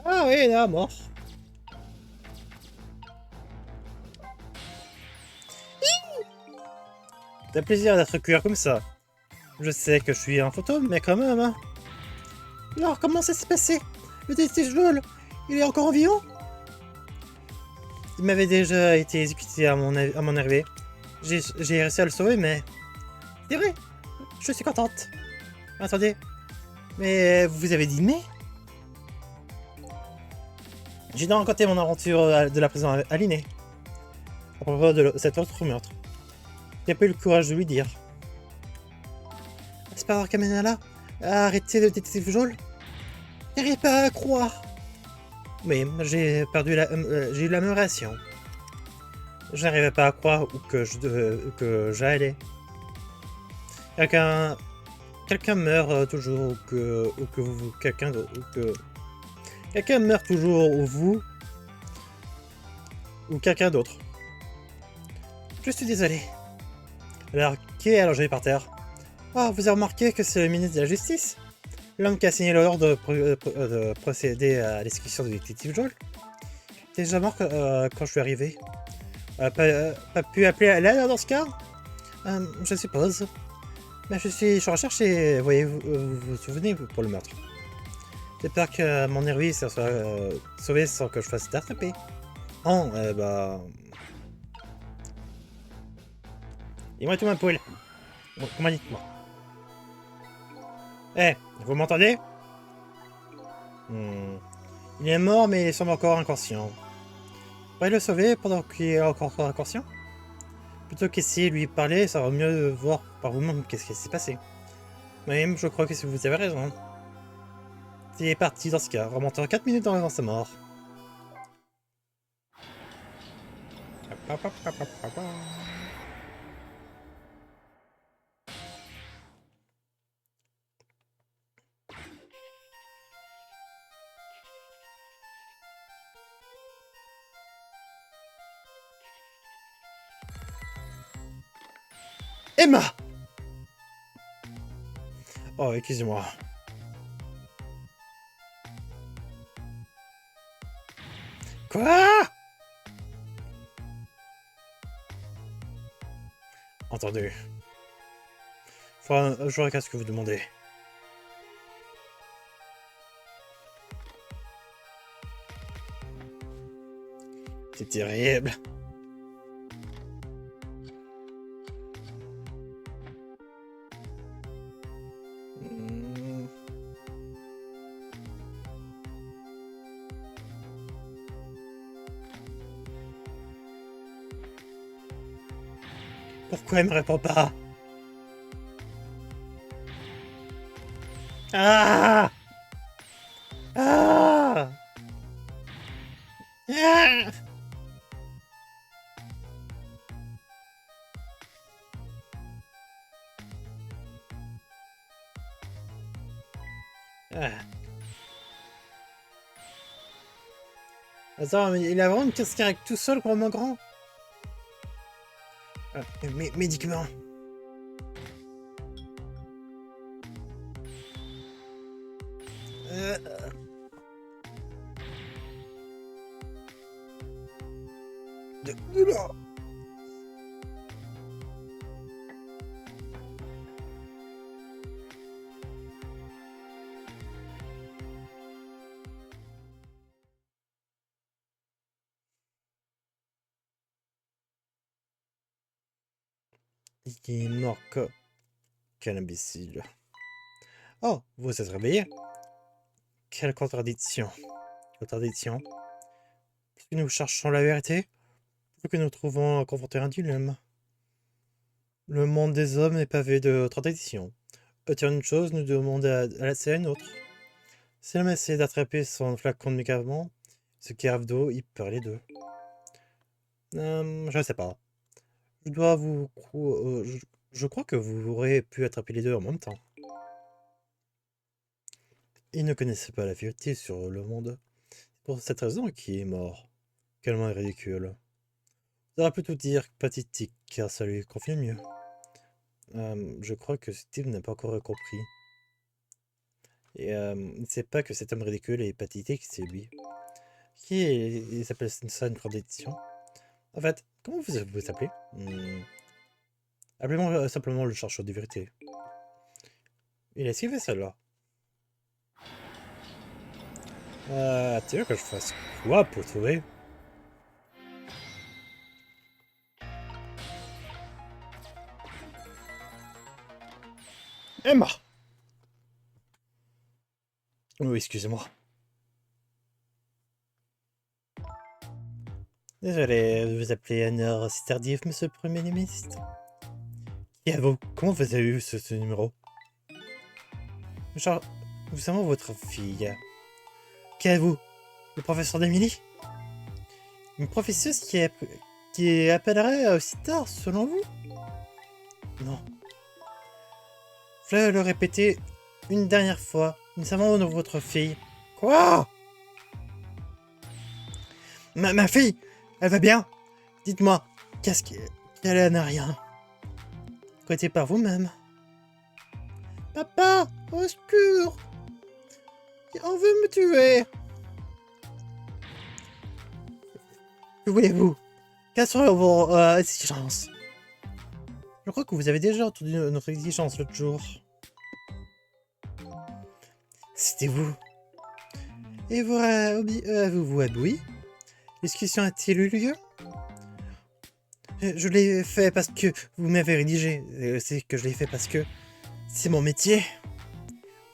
Ah oui, elle est mort. C'est un plaisir d'être cuir comme ça. Je sais que je suis un fantôme, mais quand même. Hein. Alors, comment ça s'est passé? Le détective Joel, il est encore vivant? Il m'avait déjà été exécuté à mon arrivée. J'ai réussi à le sauver, mais... C'est vrai, je suis contente. Attendez, mais vous avez dîné? J'ai donc raconté mon aventure de la prison à Linné. À propos de cet autre meurtre. J'ai pas eu le courage de lui dire. C'est pas Arcamenala a arrêté le détective Joel? J'arrive pas à croire. Oui, j'ai eu la même réaction. Je n'arrivais pas à croire que j'allais. Quelqu'un meurt toujours ou que quelqu'un meurt toujours ou vous ou quelqu'un d'autre. Je suis désolé. Alors, qui est allongé par terre? Oh, vous avez remarqué que c'est le ministre de la Justice? L'homme qui a signé l'ordre de procéder à l'exécution du détective Joel? Il est déjà mort quand je suis arrivé. Pas pu appeler à l'aide dans ce cas? Je suppose. Mais je suis recherche et voyez-vous, vous souvenez pour le meurtre. J'espère que mon nervis soit sauvé sans que je fasse d'attraper. Oh, bah... Dis-moi tout ma poule. Bon, comment dites-moi? Eh, vous m'entendez? Il est mort mais il semble encore inconscient. Pourriez le sauver pendant qu'il est encore inconscient? Plutôt qu'essayer de lui parler, ça va mieux voir par vous-même qu'est-ce qui s'est passé. Oui, je crois que vous avez raison. Il est parti dans ce cas, remontant 4 minutes avant sa mort. Emma! Oh, excusez-moi. Quoi? Entendu. Je regarde ce que vous demandez. C'est terrible. Pourquoi elle me répond pas? Ah! Ah! Ah! Ah. Attends, mais il a vraiment une casquette tout seul, vraiment grand? Ah, médicaments. De là. Il est mort quel imbécile. Oh, vous êtes réveillé? Quelle contradiction. Contradiction. Parce que nous cherchons la vérité, pour que nous trouvons à confronter un dilemme. Le monde des hommes est pavé de contradictions. Dire une chose nous demande à laisser une autre. Si l'homme essaie d'attraper son flacon de médicaments, ce qui arrive d'eau, il perd les deux. Je ne sais pas. Je dois je crois que vous aurez pu attraper les deux en même temps. Il ne connaissait pas la vérité sur le monde. C'est pour cette raison qu'il est mort. Quellement ridicule. Ça aurait pu tout dire pathétique, car ça lui convient mieux. Je crois que Steve n'a pas encore compris. Et il ne sait pas que cet homme ridicule et pathétique, c'est lui. Il s'appelle ça une contradiction. En fait, comment vous appelez Appelez-moi simplement le chercheur de vérité. Il a esquivé celle-là. Tu veux que je fasse quoi pour trouver Emma! Oui, excusez-moi. Désolé de vous appeler à une heure si tardive, monsieur le Premier ministre. Et à vous, comment vous avez eu ce numéro? Genre, nous avons votre fille. Qui êtes-vous? Le professeur d'Emily? Une professeuse qui appellerait aussi tard, selon vous? Non. Veuillez le répéter une dernière fois. Nous avons votre fille. Quoi? Ma fille, elle va bien? Dites-moi, qu'elle n'a rien? Côté par vous-même. Papa, au secours! On veut me tuer! Que voulez-vous? Quelles sont vos exigences? Je crois que vous avez déjà entendu notre exigence l'autre jour. C'était vous. Et vous avez-vous abouti? L'exécution a-t-il eu lieu? Je l'ai fait parce que vous m'avez rédigé. C'est que je l'ai fait parce que c'est mon métier.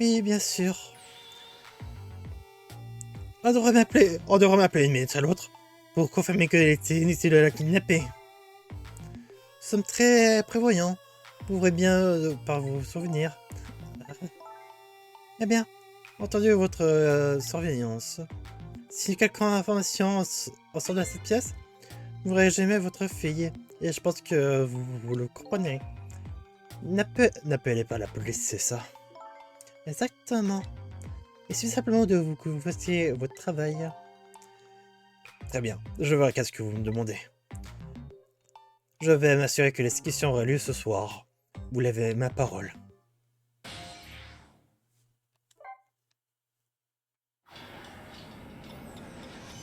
Oui, bien sûr. On devrait m'appeler une minute à l'autre pour confirmer que était inutile de la kidnapper. Nous sommes très prévoyants. Vous pourrez bien, par vos souvenirs. Eh bien, entendu votre surveillance. Si quelqu'un a information en sortant de cette pièce, vous verrez jamais votre fille. Et je pense que vous le comprenez. N'appelez pas la police, c'est ça. Exactement. Il suffit simplement que vous fassiez votre travail. Très bien, je verrai qu'est-ce que vous me demandez. Je vais m'assurer que l'exécution aura lieu ce soir. Vous l'avez ma parole.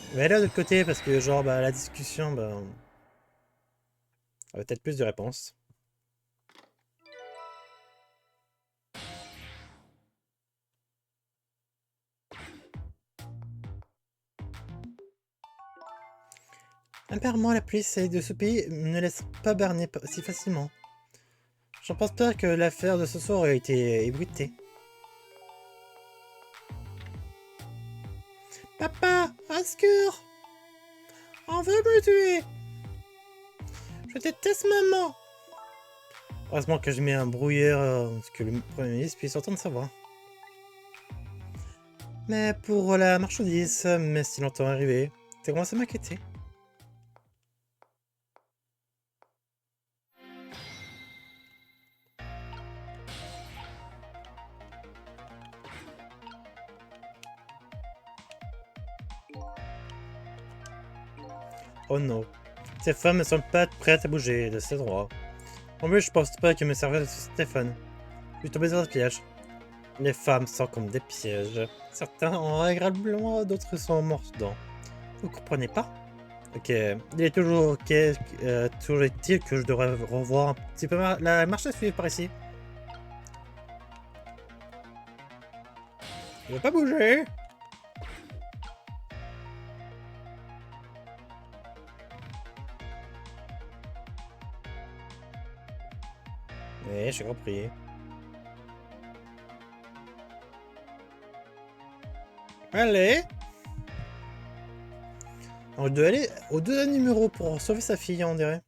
Je vais aller de l'autre côté parce que genre la discussion, a peut-être plus de réponses. Apparemment, la police de ce pays ne laisse pas berner si facilement. J'en pense pas que l'affaire de ce soir ait été ébruitée. Papa, au secours! On veut me tuer! Je déteste maman! Heureusement que je mets un brouillard, que le Premier ministre puisse entendre sa voix. Mais pour la marchandise, mais si longtemps arrivé, ça commence à m'inquiéter. Oh non. Ces femmes ne sont pas prêtes à bouger de cet endroit. En plus, je pense pas qu'elles me servaient de téléphone. Je suis tombé dans un piège. Les femmes sont comme des pièges. Certains en agréablement, d'autres sont morts dedans. Vous comprenez pas? Ok. Il est toujours toujours est-il que je devrais revoir un petit peu la marche à suivre par ici. Il veut pas bouger. Oui, j'ai compris. Allez. On doit aller au deuxième numéro pour sauver sa fille, on dirait.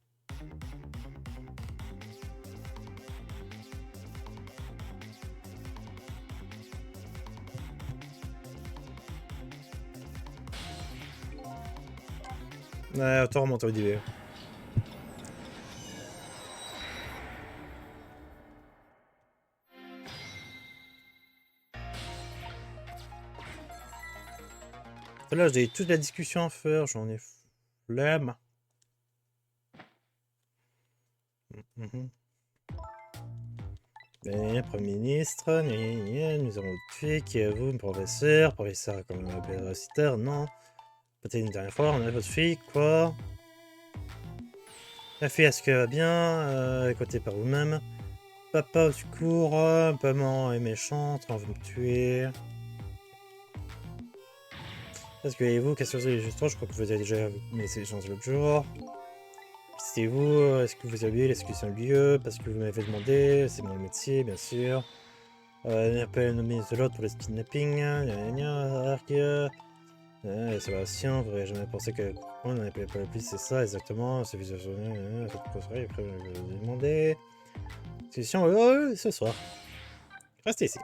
Ouais, autant remonter au début. Là, j'ai toute la discussion à faire, j'en ai flemme. Mhm. Premier ministre, nous avons tué, qui est vous, professeur comme universitaire, non. Peut-être une dernière fois, on a votre fille, quoi. La fille, est-ce qu'elle va bien? Écoutez par vous-même. Papa au secours, maman est méchante, on veut me tuer. Est-ce que vous, question sur les histoires, je crois que vous avez déjà mis ces gens l'autre jour. C'est vous, est-ce que vous avez l'exclusion lieu? Parce que vous m'avez demandé, c'est mon métier, bien sûr. Un appel nommé The Lot pour le kidnapping. Sébastien, j'aurais jamais pensé que on n'appelait pas la police, c'est ça exactement. C'est visage après je vais vous demander. Solution, ce soir. Restez ici.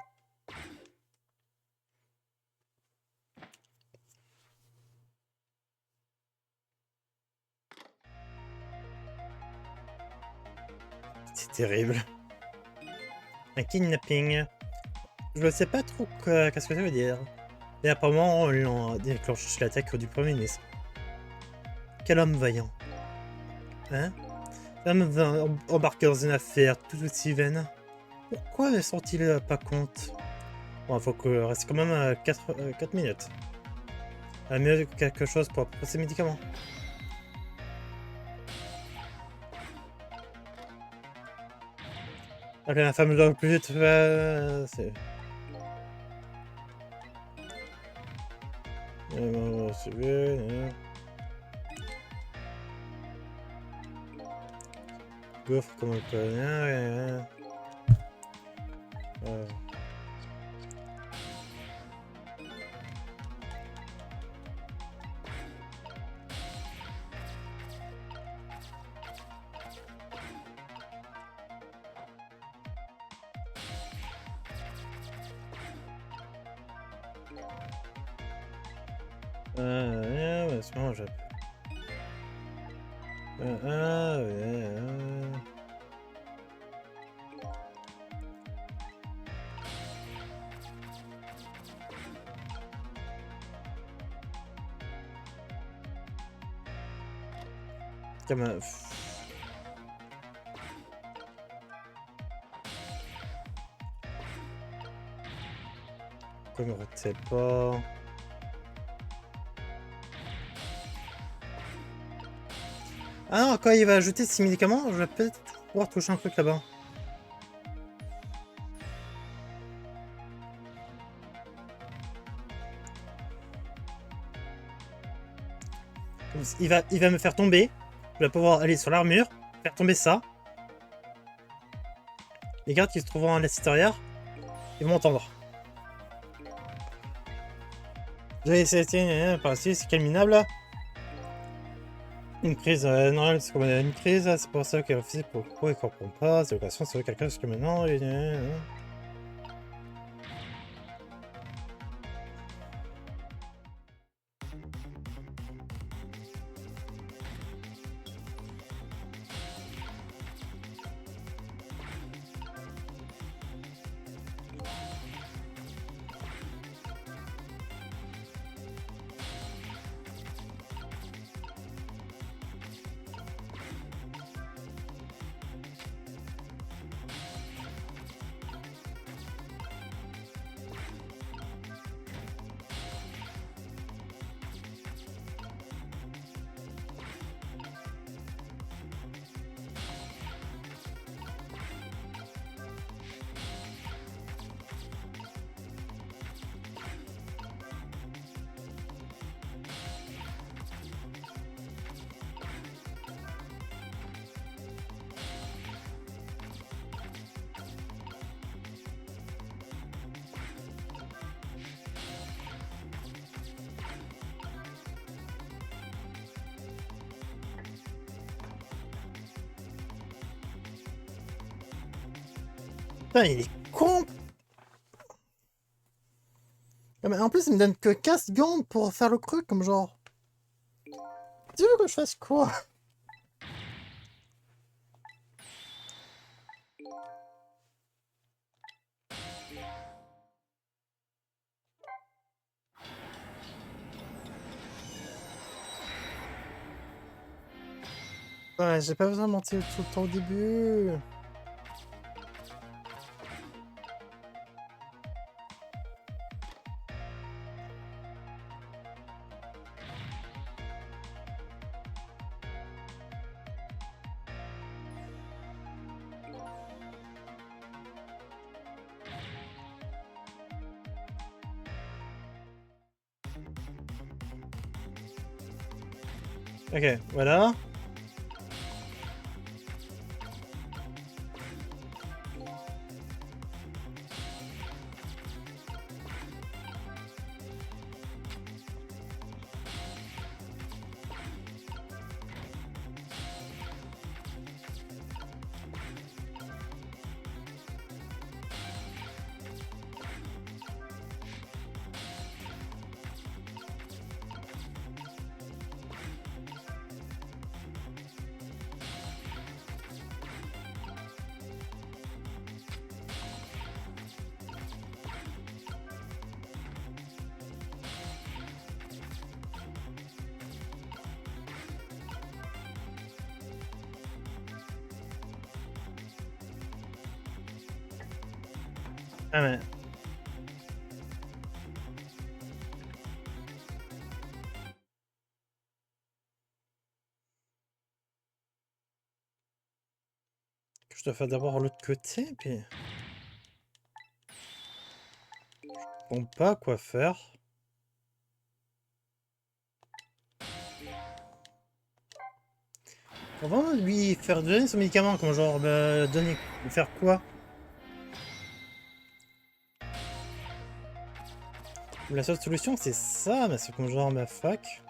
C'est terrible. Un kidnapping. Je ne sais pas trop qu'est-ce que ça veut dire. Et apparemment, on déclenche l'attaque du Premier ministre. Quel homme vaillant. Hein? L'homme embarqué dans une affaire tout aussi vaine. Pourquoi ne sont-ils pas compte? Bon, il faut que reste quand même 4 minutes. Mieux quelque chose pour ces médicaments. Ok, la femme doit plus vite. C'est. Gouffre comme on le connaît. C'est bon, je. Comme Comme on sait pas. Ah non, quand il va ajouter ces médicaments, je vais peut-être pouvoir toucher un truc là-bas. Il va me faire tomber. Je vais pouvoir aller sur l'armure, faire tomber ça. Les gardes qui se trouveront à l'extérieur, ils vont m'entendre. J'ai essayé par ici, c'est quel minable? Une crise, non, c'est comme une crise, c'est pour ça qu'elle refuse, pourquoi il comprend pas, c'est l'occasion, c'est quelqu'un, parce que maintenant, putain, il est con. Ah, mais en plus, il me donne que 15 secondes pour faire le truc, comme genre. Tu veux que je fasse quoi? Ouais, j'ai pas besoin de mentir tout le temps au début. Ok, voilà. Ah mais... Je dois faire d'abord l'autre côté, puis... Bon, pas quoi faire. On va vraiment lui faire donner son médicament, comme genre, bah, donner... Faire quoi? La seule solution, c'est ça, mais c'est comme genre, ma fac.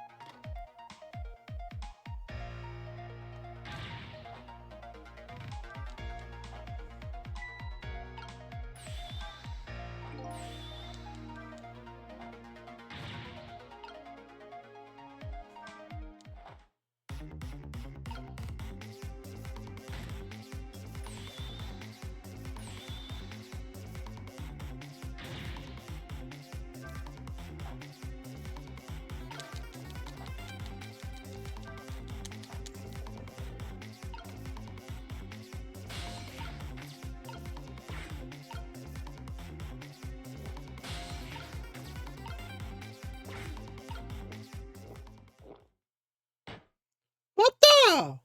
Ah!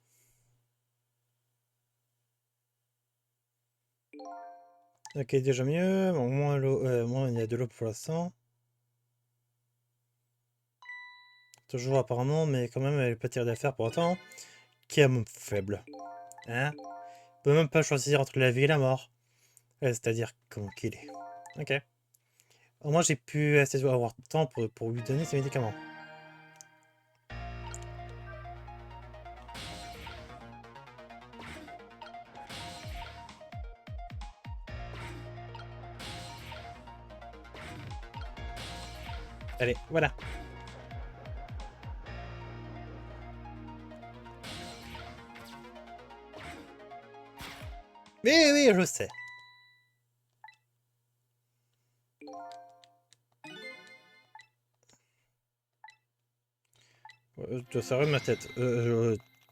Ok, déjà mieux. Bon, moins, moins il y a de l'eau pour l'instant. Toujours apparemment, mais quand même, elle est pas tirée d'affaire pour autant. Qui est mon faible? Hein? On peut même pas choisir entre la vie et la mort. C'est-à-dire comment qu'il est. Ok. Au moins, j'ai pu assez avoir le temps pour lui donner ses médicaments. Allez, voilà. Oui, oui, je sais. Ça rend ma tête.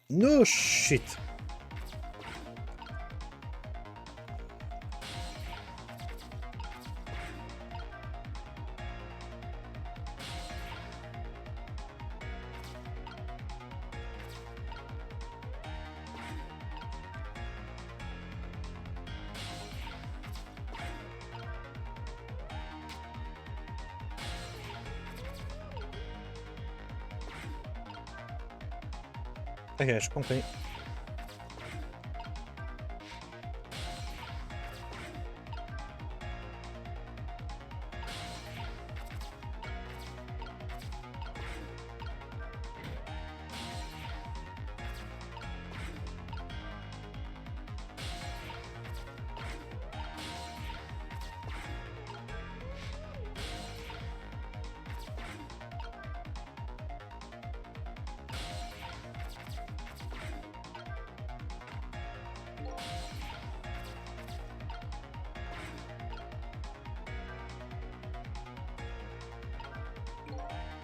No shit. Ok, je comprends.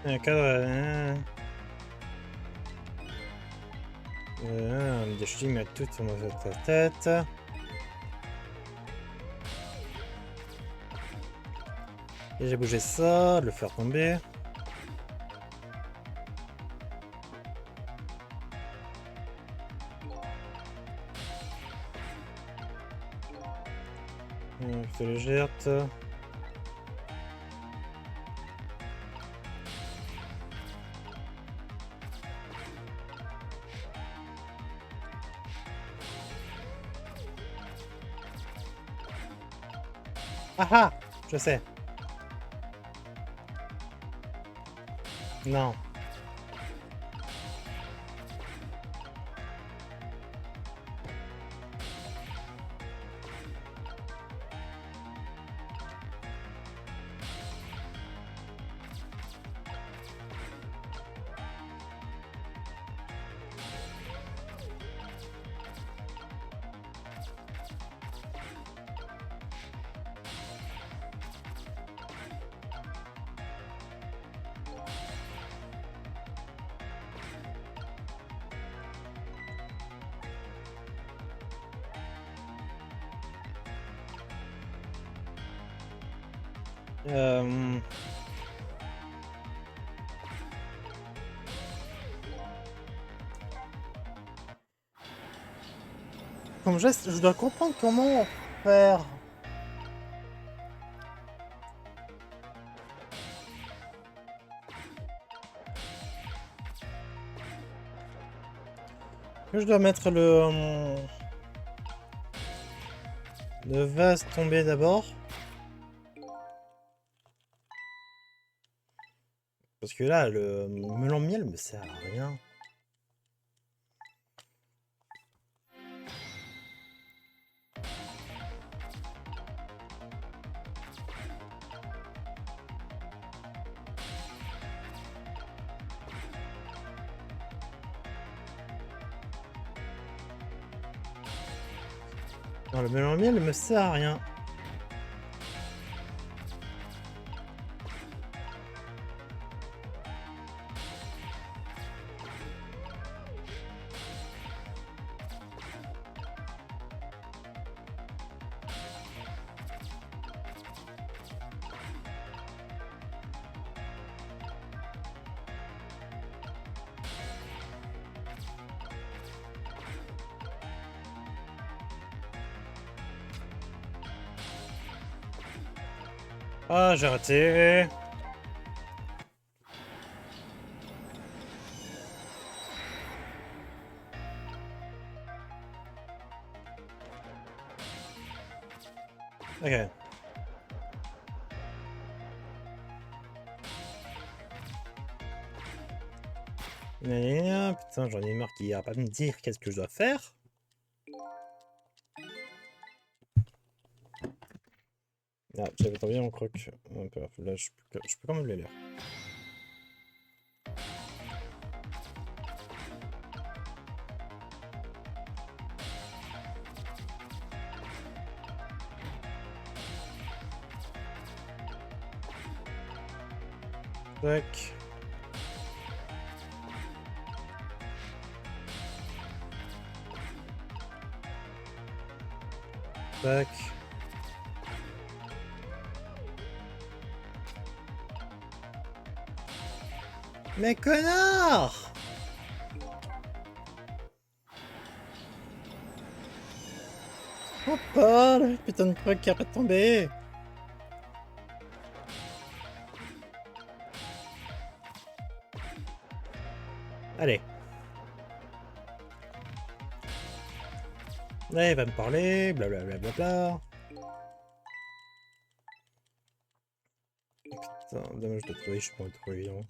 Un cadre... Des shooting à toute sur ma tête. Et j'ai bougé ça, le faire tomber. Je le jette. Ah ah! Je sais. Non. Comme geste, je dois comprendre comment faire. Je dois mettre le vase tomber d'abord. Parce que là, le melon de miel me sert à rien. Non, le melon de miel me sert à rien. Ah, j'ai raté. Ok. Putain, j'en ai marre qu'il ira pas me dire qu'est-ce que je dois faire. Ah, j'avais tombé en croque. Là, je peux quand même le lire. Tac. Tac. Mais connard! Oh pas, le putain de croque qui arrête de tomber! Allez. Là, il va me parler, blablabla. Putain, dommage de trouver, je suis pas trop évident.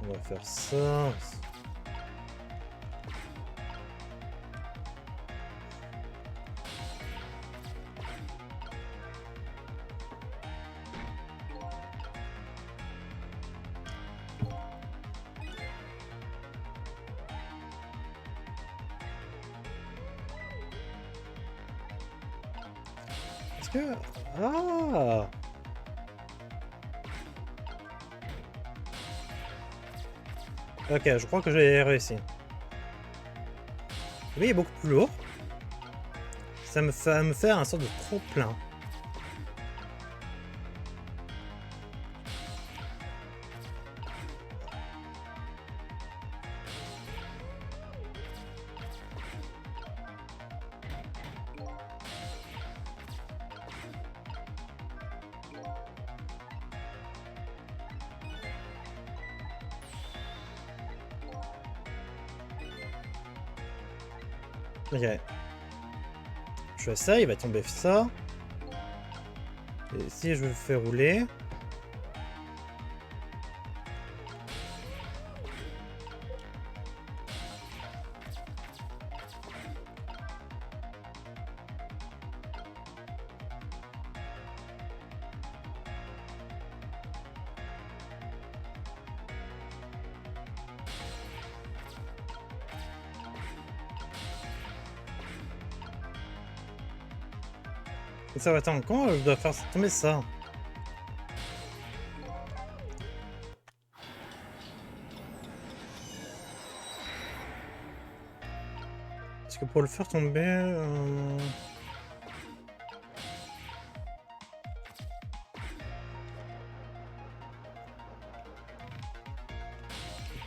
On va faire ça. Est-ce que... Ah! Ok, je crois que j'ai réussi. Oui, il est beaucoup plus lourd. Ça me fait un sort de trop plein. Ok. Je fais ça, il va tomber ça. Et si je le fais rouler... Et ça, attends, comment je dois faire tomber ça? Parce que pour le faire tomber...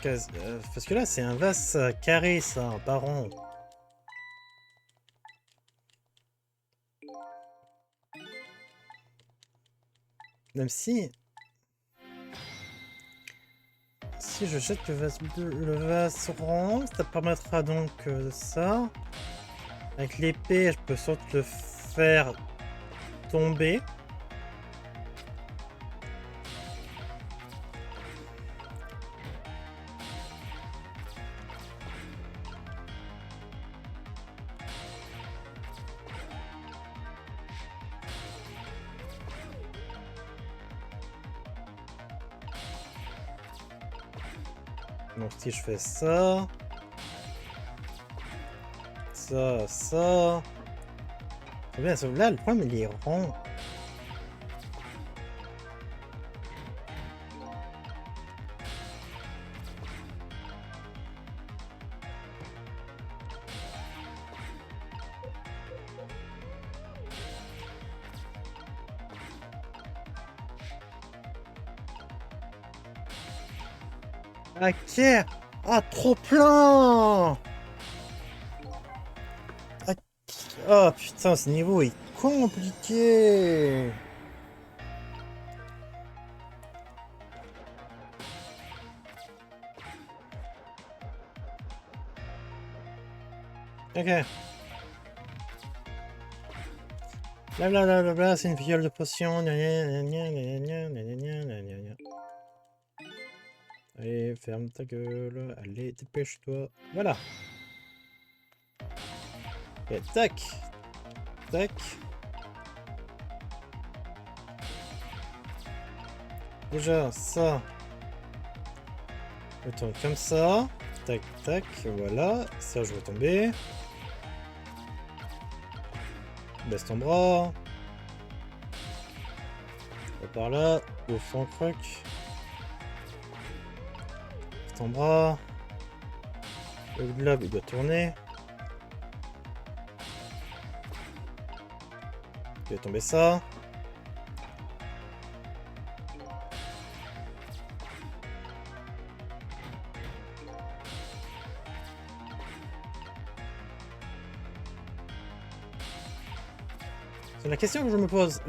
Parce que là, c'est un vase carré, ça, pas rond. Même si... Si je jette le vase rond, ça permettra donc ça. Avec l'épée, je peux surtout le faire tomber. Donc si je fais ça... Ça... C'est bien, sauf là, le problème, il est rond. Ok. Ah, trop plein. Ah putain, ce niveau est compliqué. Ok. Blablabla, c'est une fiole de potion. Gna, gna, gna, gna, gna, gna, gna, gna, gna, gna. Allez, ferme ta gueule. Allez, dépêche-toi. Voilà. Ok, tac. Tac. Déjà, ça. Je tombe comme ça. Tac, tac. Voilà. Ça, je vais tomber. Baisse ton bras. Va par là. Au fond, croc. Ton bras. Le globe, il doit tourner. Je vais tomber ça. C'est la question que je me pose.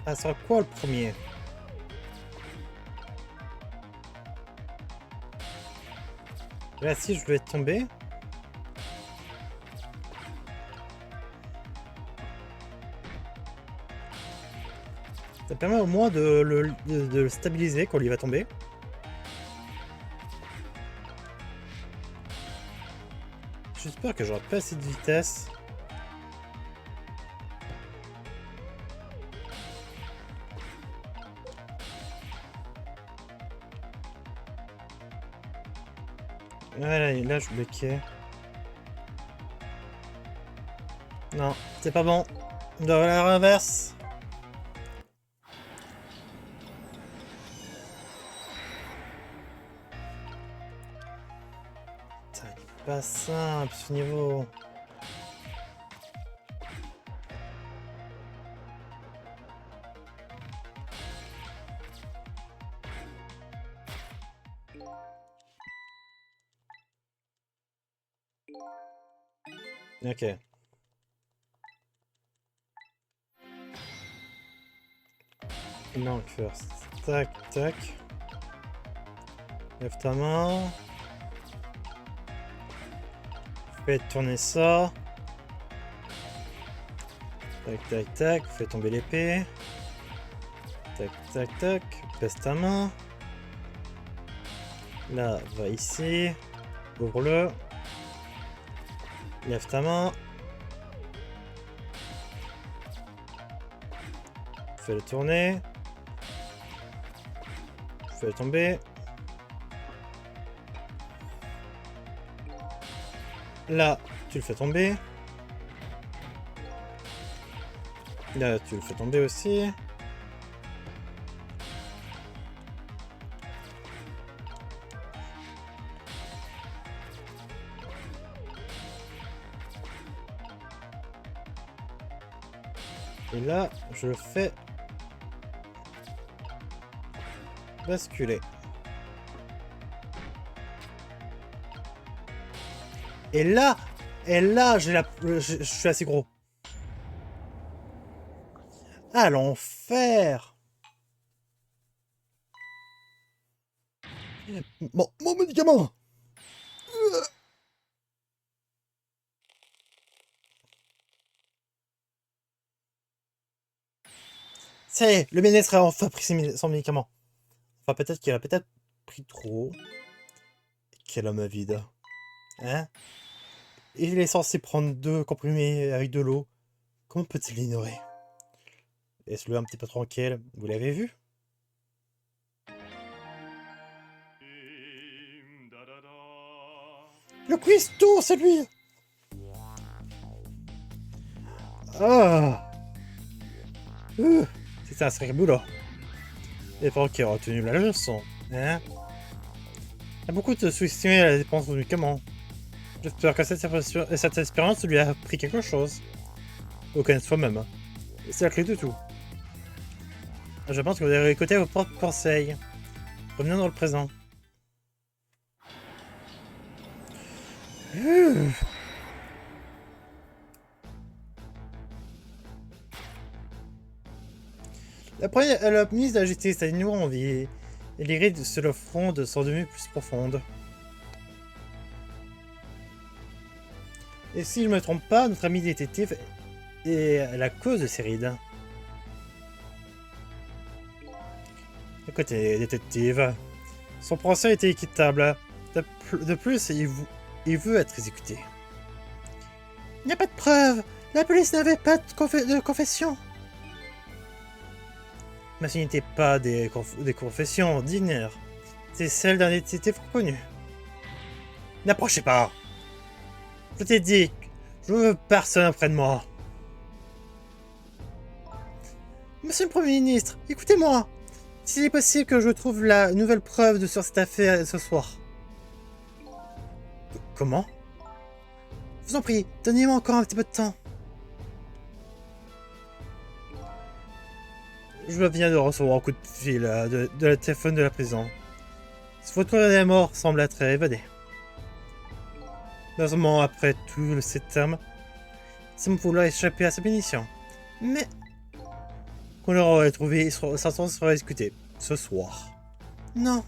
Ah, ça sera quoi le premier? Là, si je vais tomber. Ça permet au moins de le stabiliser quand il va tomber. J'espère que j'aurai pas assez de vitesse. Voilà, et là je bloquais. Non, c'est pas bon. Dans la renverse. Putain, il est pas simple ce niveau. Ok. Donc, first. Tac, tac. Lève ta main. Fais tourner ça. Tac, tac, tac. Fais tomber l'épée. Tac, tac, tac. Baisse ta main. Là, va ici. Ouvre-le. Lève ta main. Fais-le tourner. Fais-le tomber. Là, tu le fais tomber. Là, tu le fais tomber aussi. Et là, je le fais basculer. Et là, je suis assez gros. Ah, l'enfer! Mon médicament! Ça y est, le ministre a enfin pris son médicament. Enfin, peut-être qu'il a peut-être pris trop. Quel homme vide. Hein? Il est censé prendre 2 comprimés avec de l'eau. Comment peut-il l'ignorer? Laisse-le un petit peu tranquille. Vous l'avez vu? Le cuistot, c'est lui! Ah! C'est un sacré boulot. Et pour qui a retenu la leçon, hein? Il y a beaucoup de sous-estimé la dépense de médicaments. J'espère que cette expérience lui a appris quelque chose. Au connaître soi-même. C'est la clé de tout. Je pense que vous avez écouté vos propres conseils. Revenons dans le présent. La ministre de la Justice a une nouvelle envie. Et les rides sur le front sont devenues plus profondes. Et si je ne me trompe pas, notre ami détective est la cause de ces rides. Écoutez, détective, son procès était équitable. De plus, il veut être exécuté. Il n'y a pas de preuve. La police n'avait pas de confession. Mais ce n'était pas des confessions ordinaires. C'est celle d'un détective reconnu. N'approchez pas. Je t'ai dit, je veux personne près de moi. Monsieur le Premier ministre, écoutez-moi. S'il est possible que je trouve la nouvelle preuve sur cette affaire ce soir. Comment? Je vous en prie, donnez-moi encore un petit peu de temps. Je viens de recevoir un coup de fil de la téléphone de la prison. Votre des mort semble être évadé. Heureusement, après tous ces termes, il semble vouloir échapper à sa punition. Mais qu'on l'aurait trouvé, sa sentence sera exécutée ce soir. Non.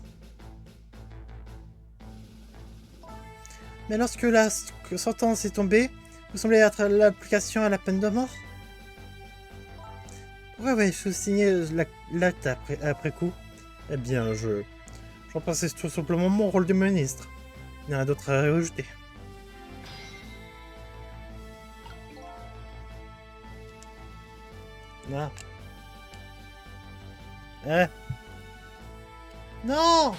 Mais lorsque la sentence est tombée, vous semblez être à l'application à la peine de mort? Ouais, je signais l'acte après coup. Eh bien, j'en pensais tout simplement mon rôle de ministre. Il n'y a rien d'autre à rajouter. Ah. Hein? Non!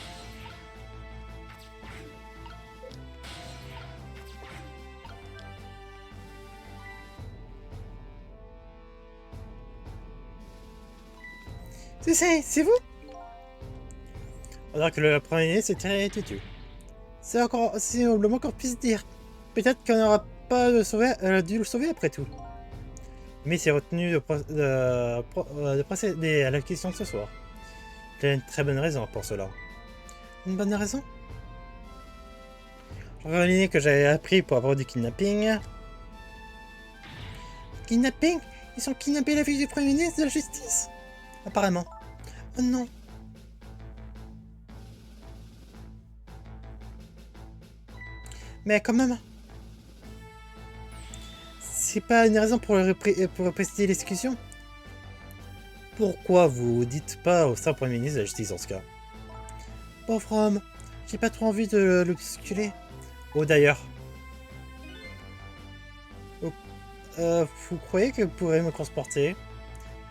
C'est vous? Alors que le premier ministre est très têtu. C'est le moins qu'on puisse dire. Peut-être qu'on n'aura pas dû le sauver après tout. Mais c'est retenu de procéder à la question de ce soir. Il y a une très bonne raison pour cela. Une bonne raison? Je revenais que j'avais appris pour avoir du kidnapping. Kidnapping? Ils ont kidnappé la fille du Premier ministre de la Justice? Apparemment. Oh non. Mais quand même. C'est pas une raison pour préciser l'exécution? Pourquoi vous dites pas au sein Premier ministre de la Justice en ce cas? Pauvre homme, j'ai pas trop envie de le bousculer. Oh d'ailleurs. Vous croyez que vous pourrez me transporter?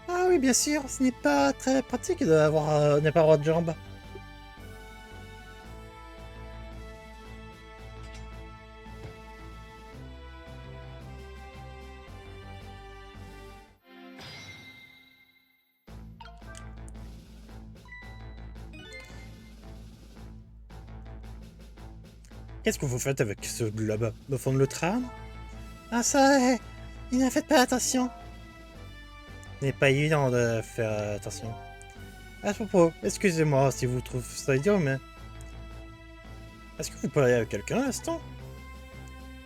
Ah oui, bien sûr, ce n'est pas très pratique d'avoir n'a pas droit de jambes. Qu'est-ce que vous faites avec ce globe au fond de le train? Ah ça, il ne faites pas attention. Ce n'est pas évident de faire attention. À ce propos, excusez-moi si vous trouvez ça idiot, mais... Est-ce que vous parlez avec quelqu'un à l'instant?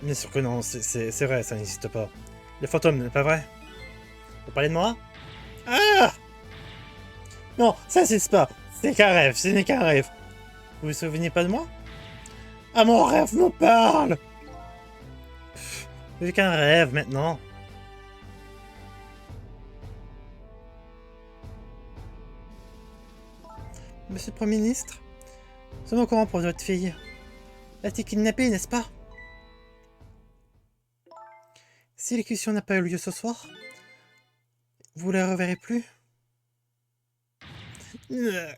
Bien sûr que non, c'est vrai, ça n'existe pas. Les fantômes, n'est pas vrai? Vous parlez de moi? Ah! Non, ça n'existe pas. C'est qu'un rêve, ce n'est qu'un rêve. Vous vous souvenez pas de moi? Ah, mon rêve me parle! C'est qu'un rêve maintenant. Monsieur le Premier ministre, nous sommes au courant pour votre fille. Elle a été kidnappée, n'est-ce pas? Si l'exécution n'a pas eu lieu ce soir, vous la reverrez plus? Le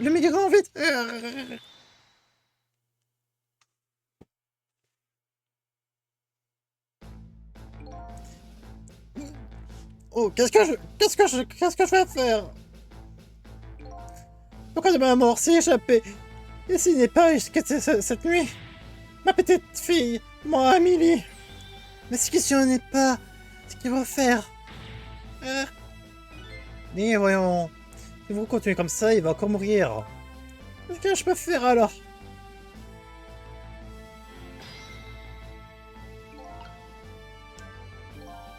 migrant, vite! Oh, qu'est-ce que je vais faire? Pourquoi de ma mort s'est échappé? Et s'il n'est pas jusqu'à cette nuit? Ma petite fille, moi, Amélie. Mais ce question n'est pas ce qu'il va faire. Mais voyons, si vous continuez comme ça, il va encore mourir. Qu'est-ce que je peux faire alors?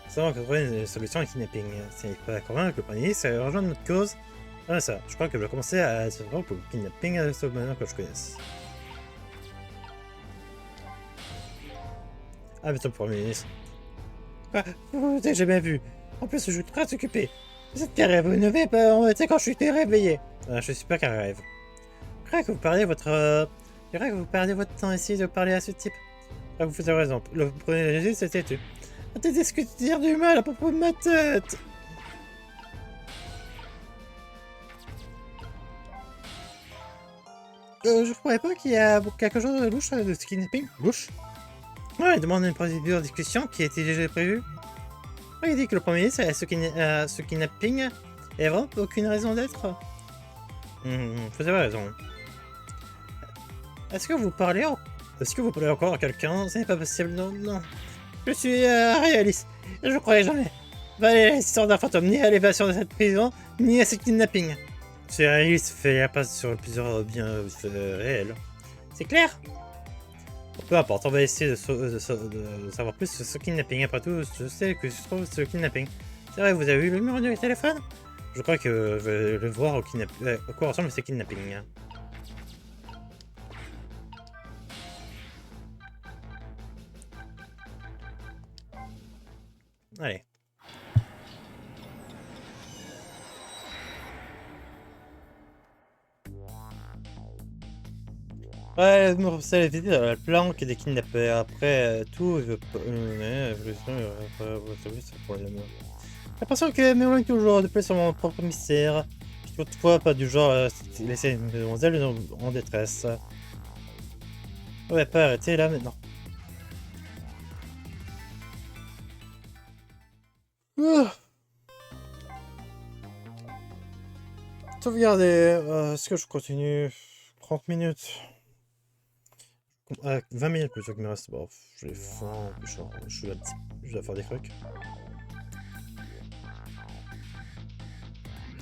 Nous avons trouvé une solution à kidnapping. Si n'est pas convaincre, le Premier ministre va rejoindre notre cause. Ah ça, je crois que je vais commencer à se faire pour le kidnapping, c'est maintenant que je connaisse. Ah, mais ton Premier ministre. Quoi? Vous n'avez jamais vu. En plus, je suis très occupé. C'est qu'un rêve, vous ne vais pas embêter quand je suis réveillé. Je suis pas qu'un rêve. Je crois que vous perdez votre... Je crois que vous perdez votre temps ici de parler à ce type. Ah, vous avez raison. Le Premier ministre, c'était tu. Arrêtez de dire du mal à propos de ma tête. Je croyais pas qu'il y a quelque chose de louche de ce kidnapping. Louche? Ouais, il demande une procédure de discussion qui était déjà prévue. Ouais, il dit que le Premier ministre a ce kidnapping et vraiment aucune raison d'être. Vous avez raison. Est-ce que vous parlez encore à quelqu'un? Ce n'est pas possible, non, non. Je suis réaliste. Je croyais jamais. Pas à l'histoire d'un fantôme, ni à l'évasion de cette prison, ni à ce kidnapping. C'est réaliste, fait la passe sur plusieurs biens réels. C'est clair? Peu importe, on va essayer de savoir plus sur ce kidnapping. Après tout, je sais que je trouve ce kidnapping. C'est vrai, vous avez vu le numéro du téléphone? Je crois que je vais le voir au kidnapping. À quoi ressemble ce kidnapping? Allez. Ouais, ça a vidéo dans la planque des kidnappeurs. Après tout, je peux. J'ai l'impression que m'éloigne toujours de plus sur mon propre mystère. Je suis toutefois pas du genre à laisser une demoiselle en détresse. Ouais, pas arrêter là maintenant. Sauvegarder. Est-ce que je continue 30 minutes 20 minutes plutôt qu'il me reste. Bon, j'ai faim. Je dois faire des trucs.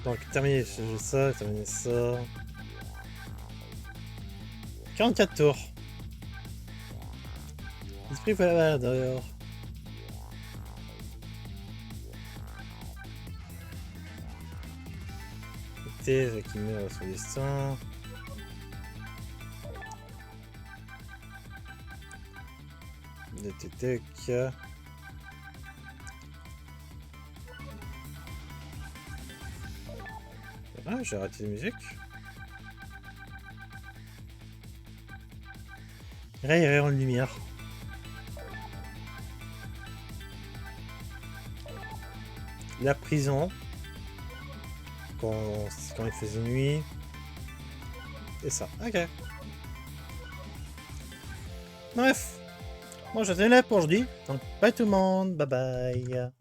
Donc, terminer ça, terminer ça. 44 tours. L'esprit fait la balle d'ailleurs. Écoutez, qui meurt sur destin. Tech. Ah, j'ai arrêté la musique. Ray en lumière. La prison. Quand il faisait nuit. Et ça. Ok. Bref. Moi, je te là pour aujourd'hui. Donc, bye tout le monde. Bye bye.